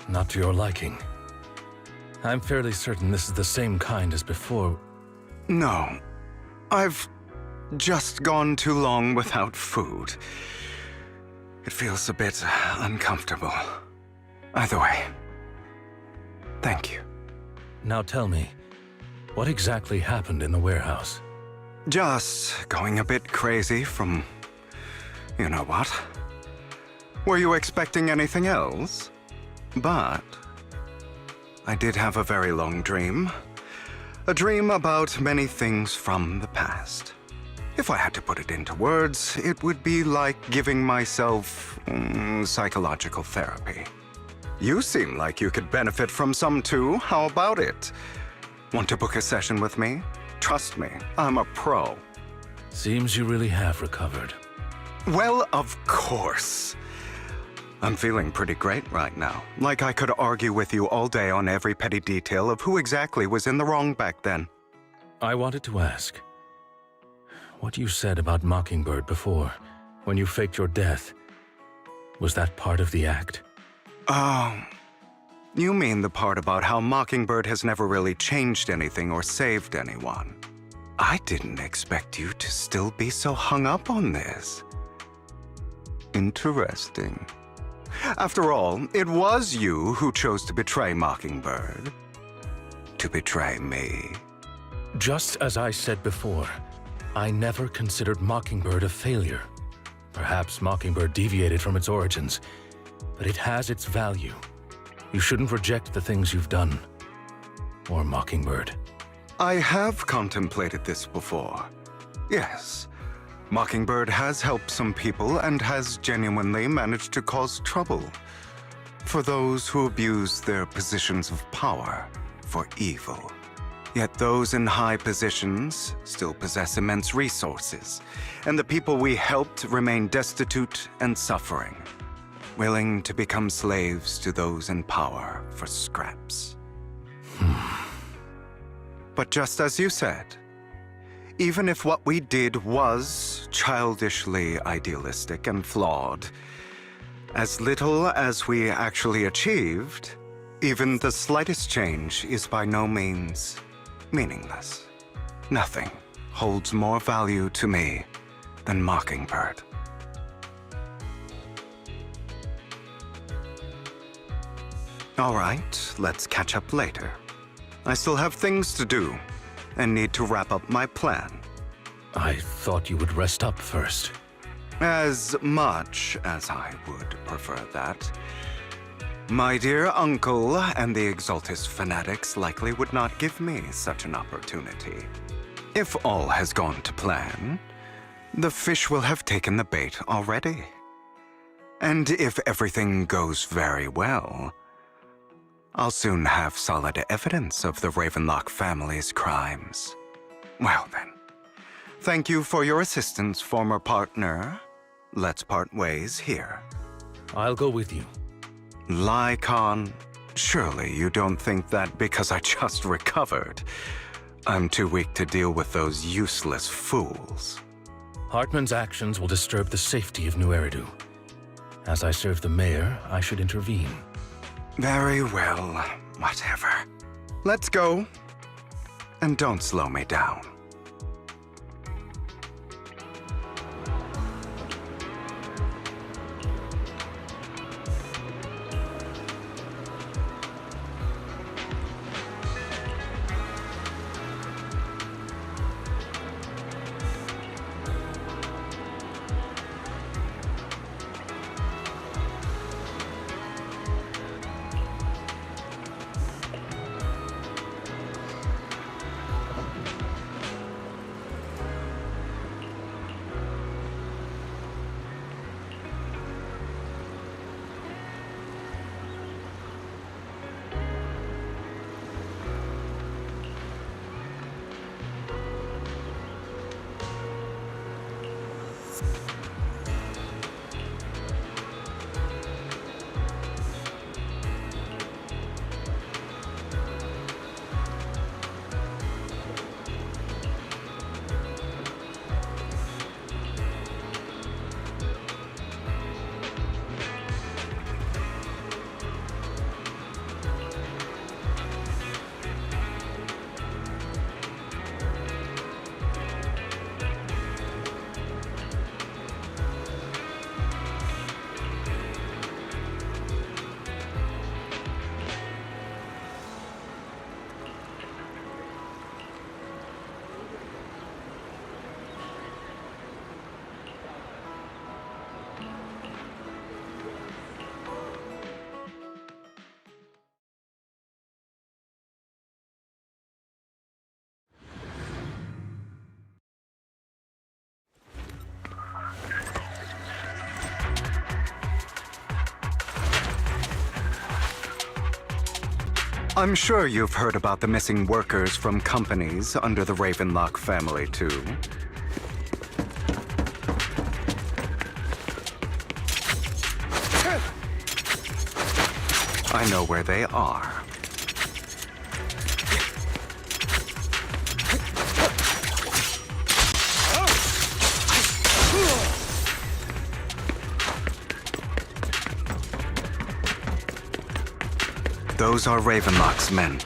Not to your liking. I'm fairly certain this is the same kind as before. No. I've just gone too long without food. It feels a bit uncomfortable. Either way, thank you. Now tell me, what exactly happened in the warehouse? Just going a bit crazy from... you know what? Were you expecting anything else? But I did have a very long dream. A dream about many things from the past. If I had to put it into words, it would be like giving myself psychological therapy. You seem like you could benefit from some too. How about it? Want to book a session with me? Trust me, I'm a pro. Seems you really have recovered. Well, of course. I'm feeling pretty great right now. Like I could argue with you all day on every petty detail of who exactly was in the wrong back then. I wanted to ask, what you said about Mockingbird before, when you faked your death, was that part of the act? Oh, you mean the part about how Mockingbird has never really changed anything or saved anyone. I didn't expect you to still be so hung up on this. Interesting. After all, it was you who chose to betray Mockingbird. To betray me. Just as I said before, I never considered Mockingbird a failure. Perhaps Mockingbird deviated from its origins, but it has its value. You shouldn't reject the things you've done. Or Mockingbird. I have contemplated this before. Yes. Mockingbird has helped some people and has genuinely managed to cause trouble for those who abuse their positions of power for evil. Yet those in high positions still possess immense resources, and the people we helped remain destitute and suffering, willing to become slaves to those in power for scraps. But just as you said, even if what we did was childishly idealistic and flawed, as little as we actually achieved, even the slightest change is by no means meaningless. Nothing holds more value to me than Mockingbird. All right, let's catch up later. I still have things to do and need to wrap up my plan. I thought you would rest up first. As much as I would prefer that. My dear uncle and the Exaltist fanatics likely would not give me such an opportunity. If all has gone to plan, the fish will have taken the bait already. And if everything goes very well, I'll soon have solid evidence of the Ravenlock family's crimes. Well then, thank you for your assistance, former partner. Let's part ways here. I'll go with you. Lycon, surely you don't think that because I just recovered, I'm too weak to deal with those useless fools. Hartman's actions will disturb the safety of New Eridu. As I serve the mayor, I should intervene. Very well, whatever. Let's go. And don't slow me down. I'm sure you've heard about the missing workers from companies under the Ravenlock family, too. I know where they are. Those are Ravenlock's men.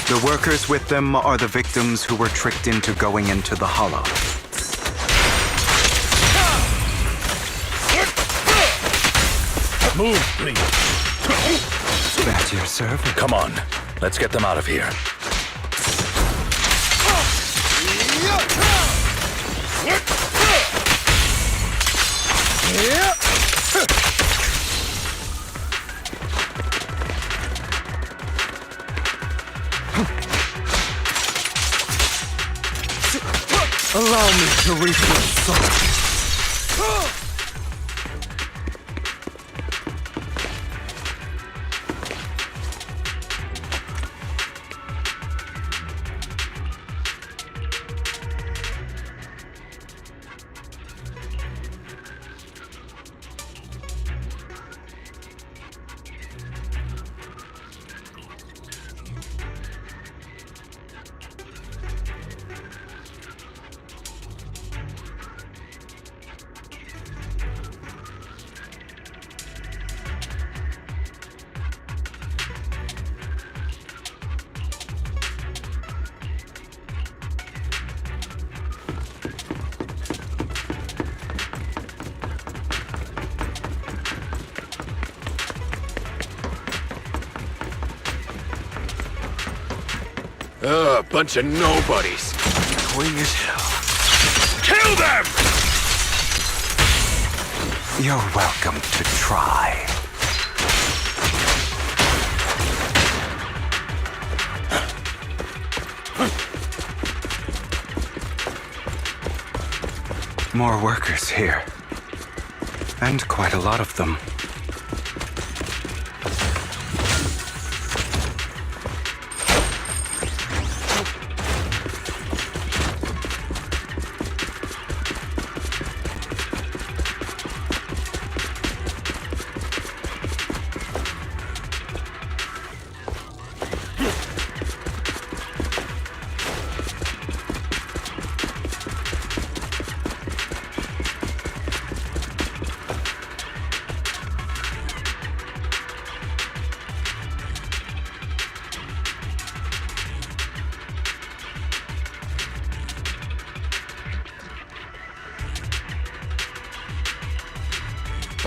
The workers with them are the victims who were tricked into going into the Hollow. Move, please. That's your servant. Come on. Let's get them out of here. Allow me to reach your soul. Bunch of nobodies. Annoying as hell. Kill them! You're welcome to try. More workers here. And quite a lot of them.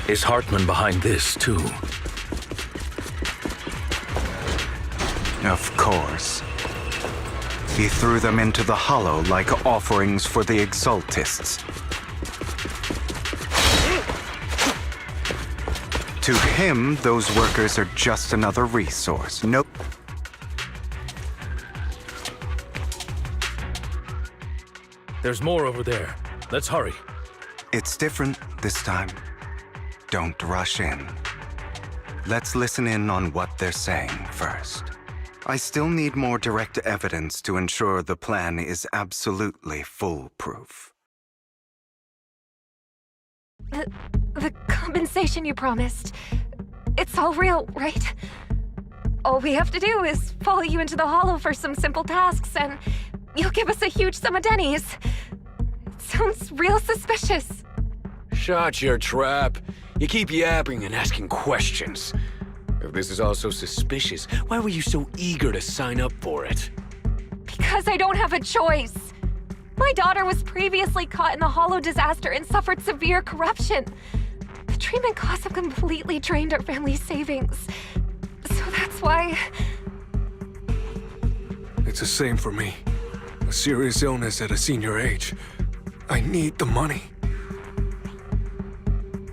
Is Hartman behind this, too? Of course. He threw them into the Hollow like offerings for the Exaltists. To him, those workers are just another resource. Nope. There's more over there. Let's hurry. It's different this time. Don't rush in. Let's listen in on what they're saying first. I still need more direct evidence to ensure the plan is absolutely foolproof. The compensation you promised, it's all real, right? All we have to do is follow you into the Hollow for some simple tasks, and you'll give us a huge sum of dennies. It sounds real suspicious. Shut your trap. You keep yapping and asking questions. If this is all so suspicious, why were you so eager to sign up for it? Because I don't have a choice. My daughter was previously caught in the Hollow disaster and suffered severe corruption. The treatment costs have completely drained our family's savings. So that's why... It's the same for me. A serious illness at a senior age. I need the money.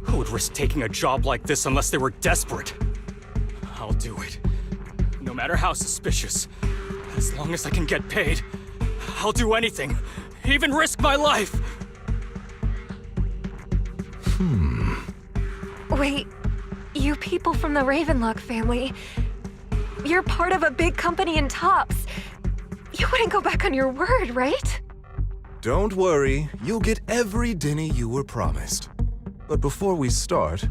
Who would risk taking a job like this unless they were desperate? I'll do it. No matter how suspicious. As long as I can get paid, I'll do anything. Even risk my life! Wait, you people from the Ravenlock family, You're part of a big company in Tops. You wouldn't go back on your word, right? Don't worry, you'll get every dinny you were promised. But before we start,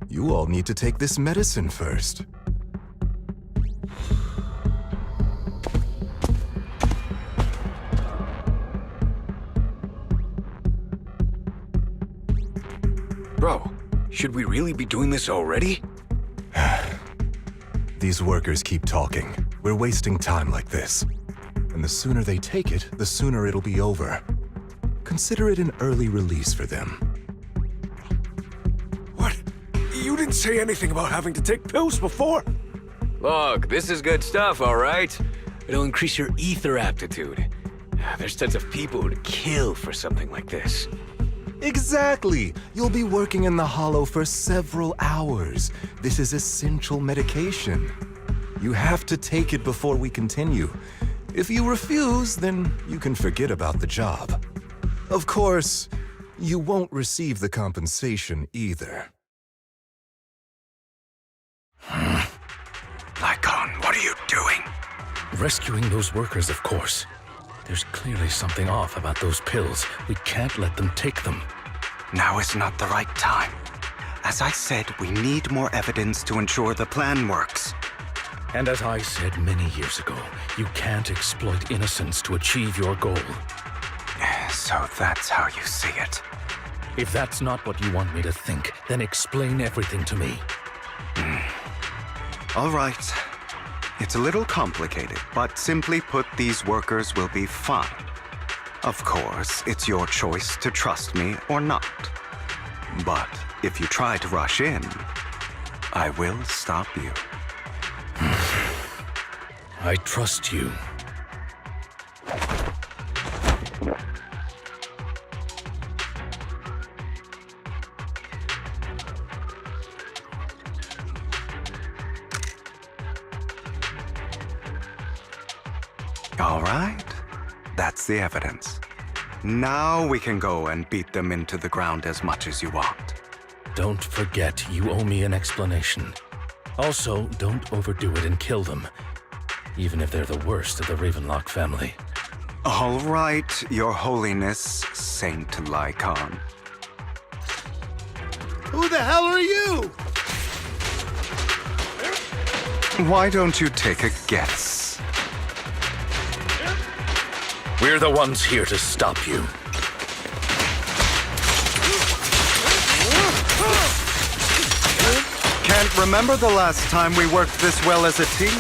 you all need to take this medicine first. Bro, should we really be doing this already? These workers keep talking. We're wasting time like this. And the sooner they take it, the sooner it'll be over. Consider it an early release for them. What? You didn't say anything about having to take pills before. Look, this is good stuff, all right? It'll increase your ether aptitude. There's tons of people who'd kill for something like this. Exactly! You'll be working in the Hollow for several hours. This is essential medication. You have to take it before we continue. If you refuse, then you can forget about the job. Of course, you won't receive the compensation either. Lycon, what are you doing? Rescuing those workers, of course. There's clearly something off about those pills. We can't let them take them. Now is not the right time. As I said, we need more evidence to ensure the plan works. And as I said many years ago, you can't exploit innocence to achieve your goal. So that's how you see it. If that's not what you want me to think, then explain everything to me. All right. It's a little complicated, but simply put, these workers will be fine. Of course, it's your choice to trust me or not. But if you try to rush in, I will stop you. I trust you. All right. That's the evidence. Now we can go and beat them into the ground as much as you want. Don't forget, you owe me an explanation. Also, don't overdo it and kill them, even if they're the worst of the Ravenlock family. All right, Your Holiness, Saint Lycon. Who the hell are you? Why don't you take a guess? We're the ones here to stop you. Can't remember the last time we worked this well as a team.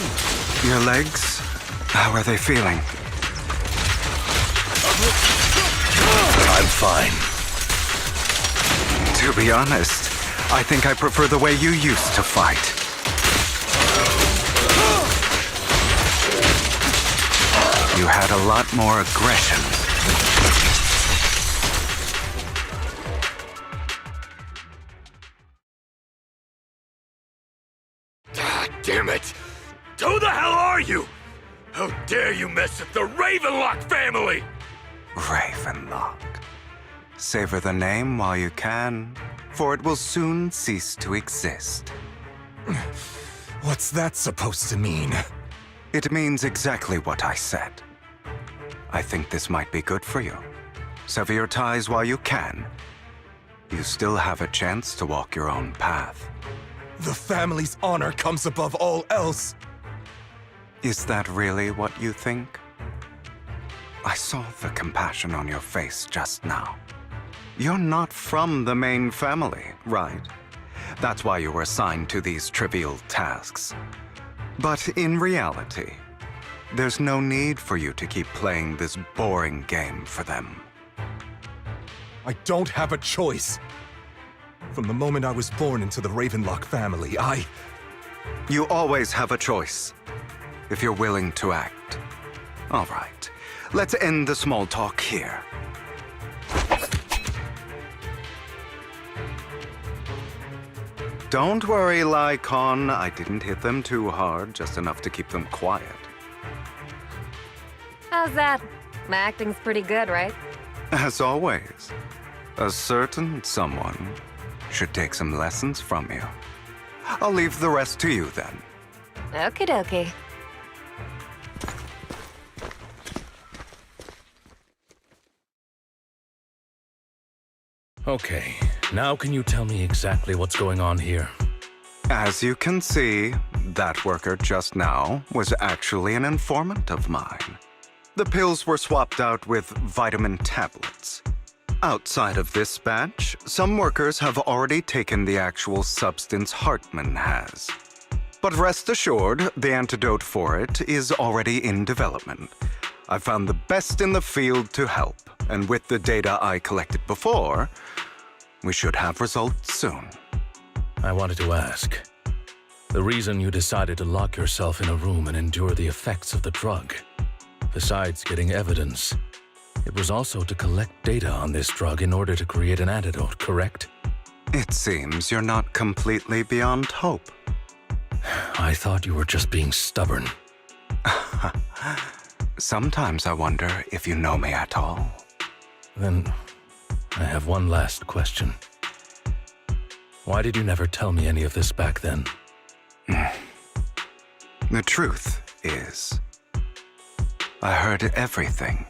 Your legs, how are they feeling? I'm fine. To be honest, I think I prefer the way you used to fight. You had a lot more aggression. Ah, damn it! Who the hell are you? How dare you mess with the Ravenlock family? Ravenlock. Savor the name while you can, for it will soon cease to exist. What's that supposed to mean? It means exactly what I said. I think this might be good for you. Sever your ties while you can. You still have a chance to walk your own path. The family's honor comes above all else. Is that really what you think? I saw the compassion on your face just now. You're not from the main family, right? That's why you were assigned to these trivial tasks. But in reality, there's no need for you to keep playing this boring game for them. I don't have a choice. From the moment I was born into the Ravenlock family, You always have a choice, if you're willing to act. All right, let's end the small talk here. Don't worry, Lycon. I didn't hit them too hard, just enough to keep them quiet. How's that? My acting's pretty good, right? As always, a certain someone should take some lessons from you. I'll leave the rest to you then. Okie dokie. Okay, now can you tell me exactly what's going on here? As you can see, that worker just now was actually an informant of mine. The pills were swapped out with vitamin tablets. Outside of this batch, some workers have already taken the actual substance Hartman has. But rest assured, the antidote for it is already in development. I found the best in the field to help, and with the data I collected before, we should have results soon. I wanted to ask. The reason you decided to lock yourself in a room and endure the effects of the drug, besides getting evidence, it was also to collect data on this drug in order to create an antidote, correct? It seems you're not completely beyond hope. I thought you were just being stubborn. Sometimes I wonder if you know me at all. Then, I have one last question. Why did you never tell me any of this back then? The truth is, I heard everything.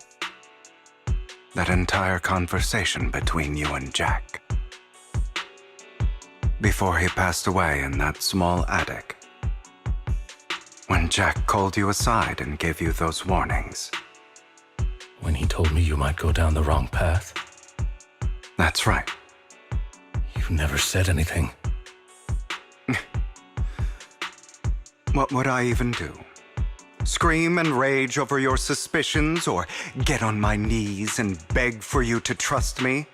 That entire conversation between you and Jack. Before he passed away in that small attic. When Jack called you aside and gave you those warnings. When he told me you might go down the wrong path? That's right. You never said anything. What would I even do? Scream and rage over your suspicions, or get on my knees and beg for you to trust me?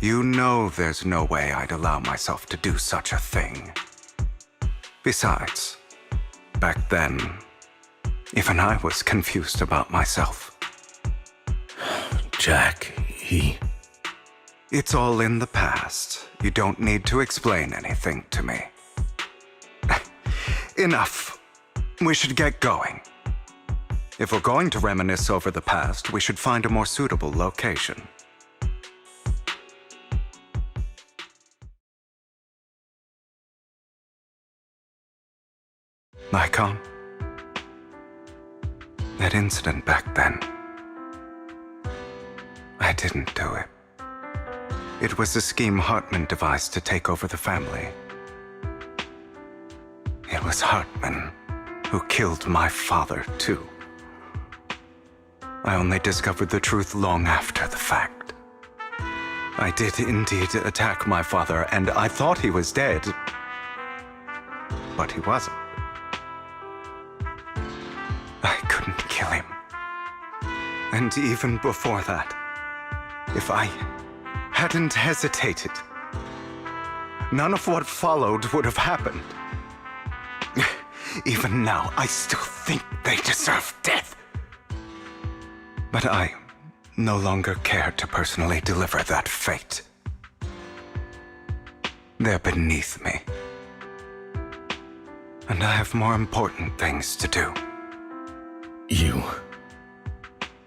You know there's no way I'd allow myself to do such a thing. Besides, back then, even I was confused about myself. Jack, It's all in the past. You don't need to explain anything to me. Enough. We should get going. If we're going to reminisce over the past, we should find a more suitable location. Nikon? That incident back then. I didn't do it. It was a scheme Hartman devised to take over the family. It was Hartman who killed my father, too. I only discovered the truth long after the fact. I did indeed attack my father, and I thought he was dead. But he wasn't. I couldn't kill him. And even before that, if I hadn't hesitated, none of what followed would have happened. Even now, I still think they deserve death. But I no longer care to personally deliver that fate. They're beneath me. And I have more important things to do.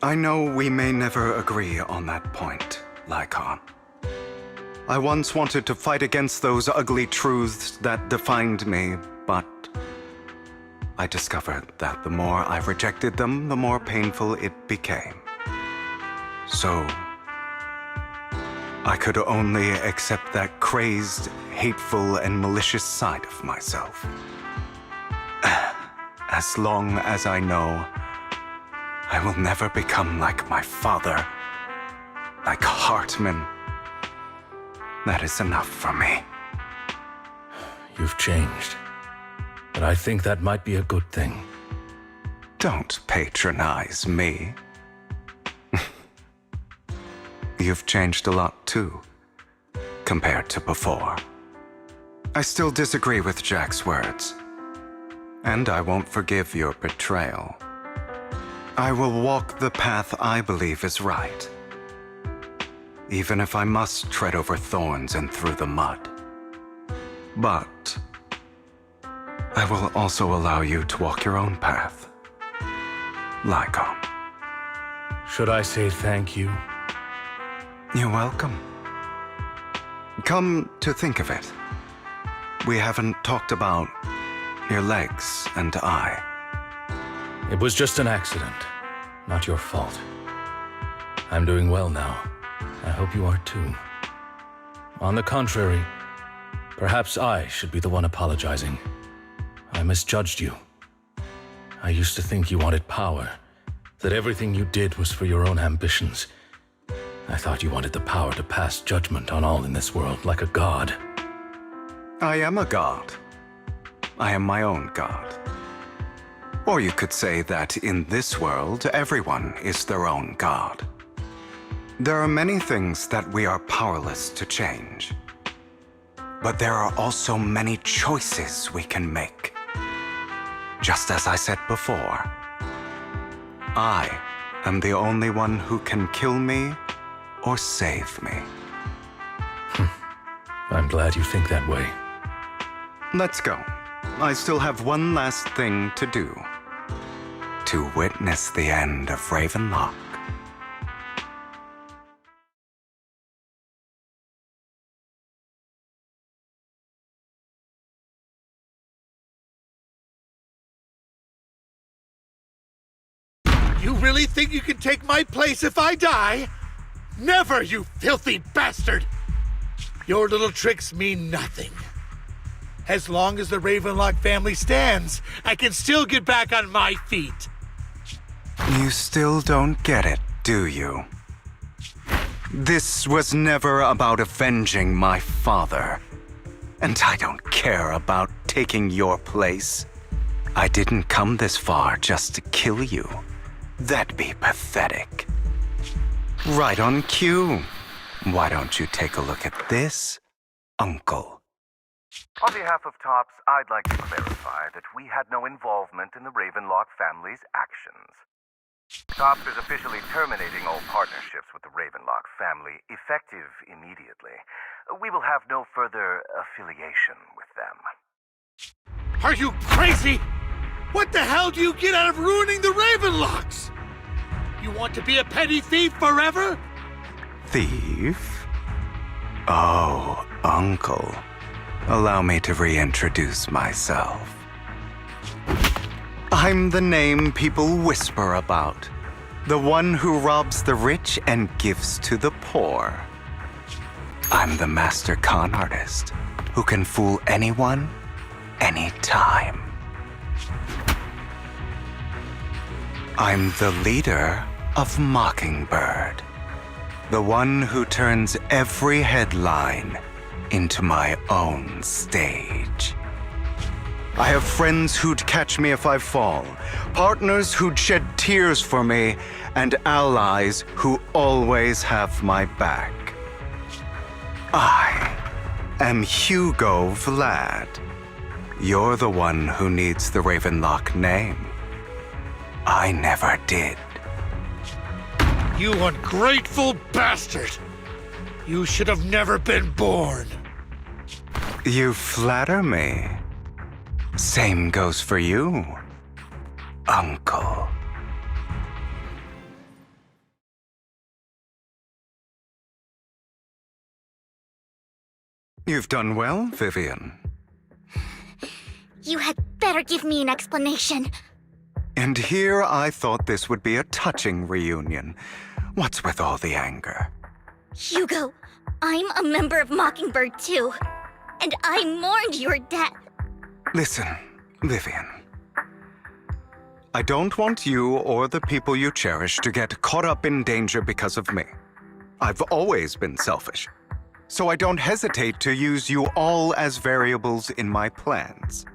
I know we may never agree on that point, Lycon. I once wanted to fight against those ugly truths that defined me, but I discovered that the more I rejected them, the more painful it became. So, I could only accept that crazed, hateful, and malicious side of myself. As long as I know I will never become like my father, like Hartman, that is enough for me. You've changed. But I think that might be a good thing. Don't patronize me. You've changed a lot too, compared to before. I still disagree with Jack's words. And I won't forgive your betrayal. I will walk the path I believe is right. Even if I must tread over thorns and through the mud. But I will also allow you to walk your own path. Lycon. Should I say thank you? You're welcome. Come to think of it, we haven't talked about your legs and I. It was just an accident, not your fault. I'm doing well now. I hope you are too. On the contrary, perhaps I should be the one apologizing. I misjudged you. I used to think you wanted power, that everything you did was for your own ambitions. I thought you wanted the power to pass judgment on all in this world like a god. I am a god. I am my own god. Or you could say that in this world, everyone is their own god. There are many things that we are powerless to change. But there are also many choices we can make. Just as I said before, I am the only one who can kill me or save me. I'm glad you think that way. Let's go. I still have one last thing to do. To witness the end of Ravenlock. You really think you can take my place if I die? Never, you filthy bastard! Your little tricks mean nothing. As long as the Ravenlock family stands, I can still get back on my feet. You still don't get it, do you? This was never about avenging my father. And I don't care about taking your place. I didn't come this far just to kill you. That'd be pathetic. Right on cue. Why don't you take a look at this, Uncle? On behalf of TOPS, I'd like to clarify that we had no involvement in the Ravenlock family's actions. TOPS is officially terminating all partnerships with the Ravenlock family, effective immediately. We will have no further affiliation with them. Are you crazy? What the hell do you get out of ruining the Ravenlocks? You want to be a petty thief forever? Thief? Oh, Uncle. Allow me to reintroduce myself. I'm the name people whisper about. The one who robs the rich and gives to the poor. I'm the master con artist who can fool anyone, anytime. I'm the leader of Mockingbird. The one who turns every headline into my own stage. I have friends who'd catch me if I fall, partners who'd shed tears for me, and allies who always have my back. I am Hugo Vlad. You're the one who needs the Ravenlock name. I never did. You ungrateful bastard! You should have never been born. You flatter me. Same goes for you, Uncle. You've done well, Vivian. You had better give me an explanation. And here I thought this would be a touching reunion. What's with all the anger? Hugo, I'm a member of Mockingbird too. And I mourned your death. Listen, Vivian. I don't want you or the people you cherish to get caught up in danger because of me. I've always been selfish, so I don't hesitate to use you all as variables in my plans.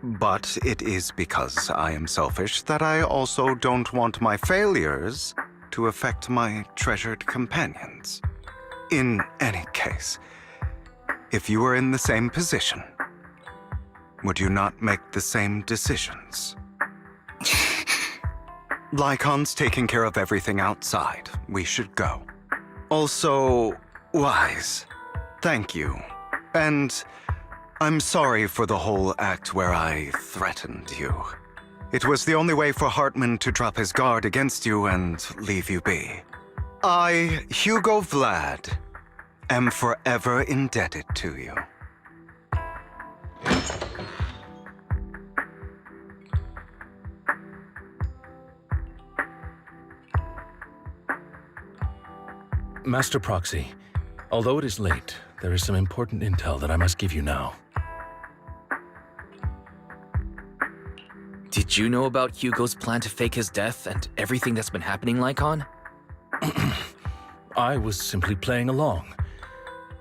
But it is because I am selfish that I also don't want my failures to affect my treasured companions. In any case, if you were in the same position, would you not make the same decisions? Lycon's taking care of everything outside. We should go. Also, Wise, thank you. And I'm sorry for the whole act where I threatened you. It was the only way for Hartman to drop his guard against you and leave you be. I, Hugo Vlad, am forever indebted to you. Master Proxy, although it is late, there is some important intel that I must give you now. Did you know about Hugo's plan to fake his death and everything that's been happening, Lycon? I was simply playing along.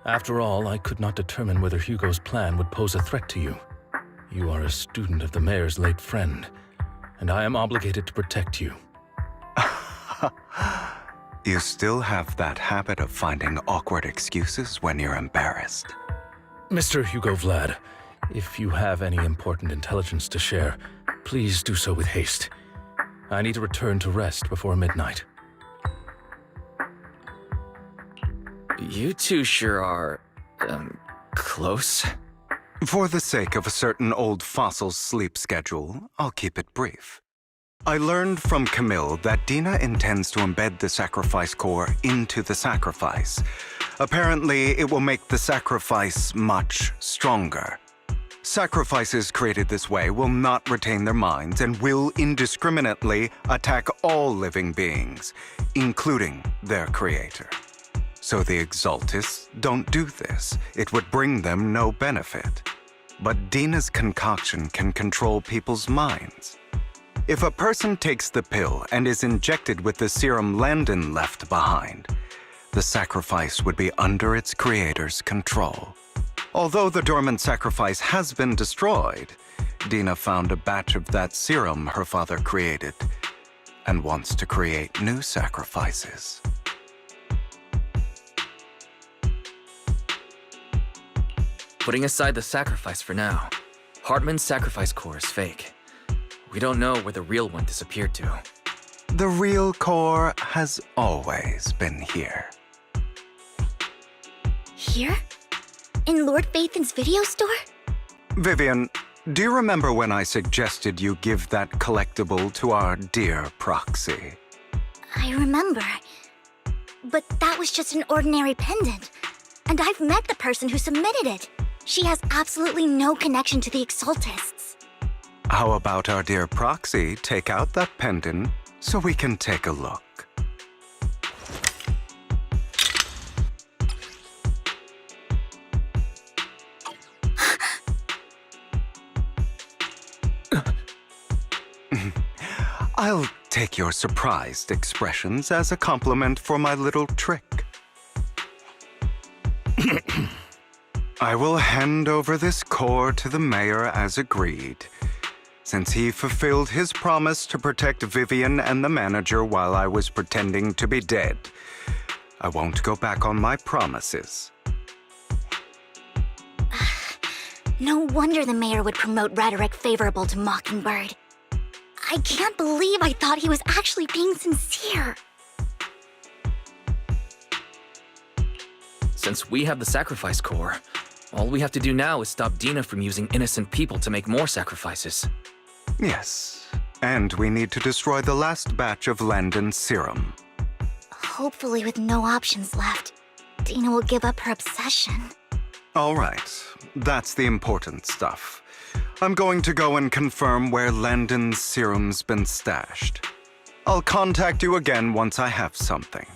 After all, I could not determine whether Hugo's plan would pose a threat to you. You are a student of the mayor's late friend, and I am obligated to protect you. You still have that habit of finding awkward excuses when you're embarrassed. Mr. Hugo Vlad, if you have any important intelligence to share, please do so with haste. I need to return to rest before midnight. You two sure are, close. For the sake of a certain old fossil's sleep schedule, I'll keep it brief. I learned from Camille that Dina intends to embed the sacrifice core into the sacrifice. Apparently, it will make the sacrifice much stronger. Sacrifices created this way will not retain their minds and will indiscriminately attack all living beings, including their creator. So the Exaltists don't do this. It would bring them no benefit. But Dina's concoction can control people's minds. If a person takes the pill and is injected with the serum Landon left behind, the sacrifice would be under its creator's control. Although the dormant sacrifice has been destroyed, Dina found a batch of that serum her father created and wants to create new sacrifices. Putting aside the sacrifice for now, Hartman's sacrifice core is fake. We don't know where the real one disappeared to. The real core has always been here. Here? In Lord Phaethon's video store? Vivian, do you remember when I suggested you give that collectible to our dear Proxy? I remember. But that was just an ordinary pendant. And I've met the person who submitted it. She has absolutely no connection to the Exaltists. How about our dear Proxy take out that pendant so we can take a look? I'll take your surprised expressions as a compliment for my little trick. I will hand over this core to the mayor as agreed. Since he fulfilled his promise to protect Vivian and the manager while I was pretending to be dead, I won't go back on my promises. No wonder the mayor would promote rhetoric favorable to Mockingbird. I can't believe I thought he was actually being sincere. Since we have the sacrifice core, all we have to do now is stop Dina from using innocent people to make more sacrifices. Yes, and we need to destroy the last batch of Landon's serum. Hopefully with no options left, Dina will give up her obsession. All right, that's the important stuff. I'm going to go and confirm where Landon's serum's been stashed. I'll contact you again once I have something.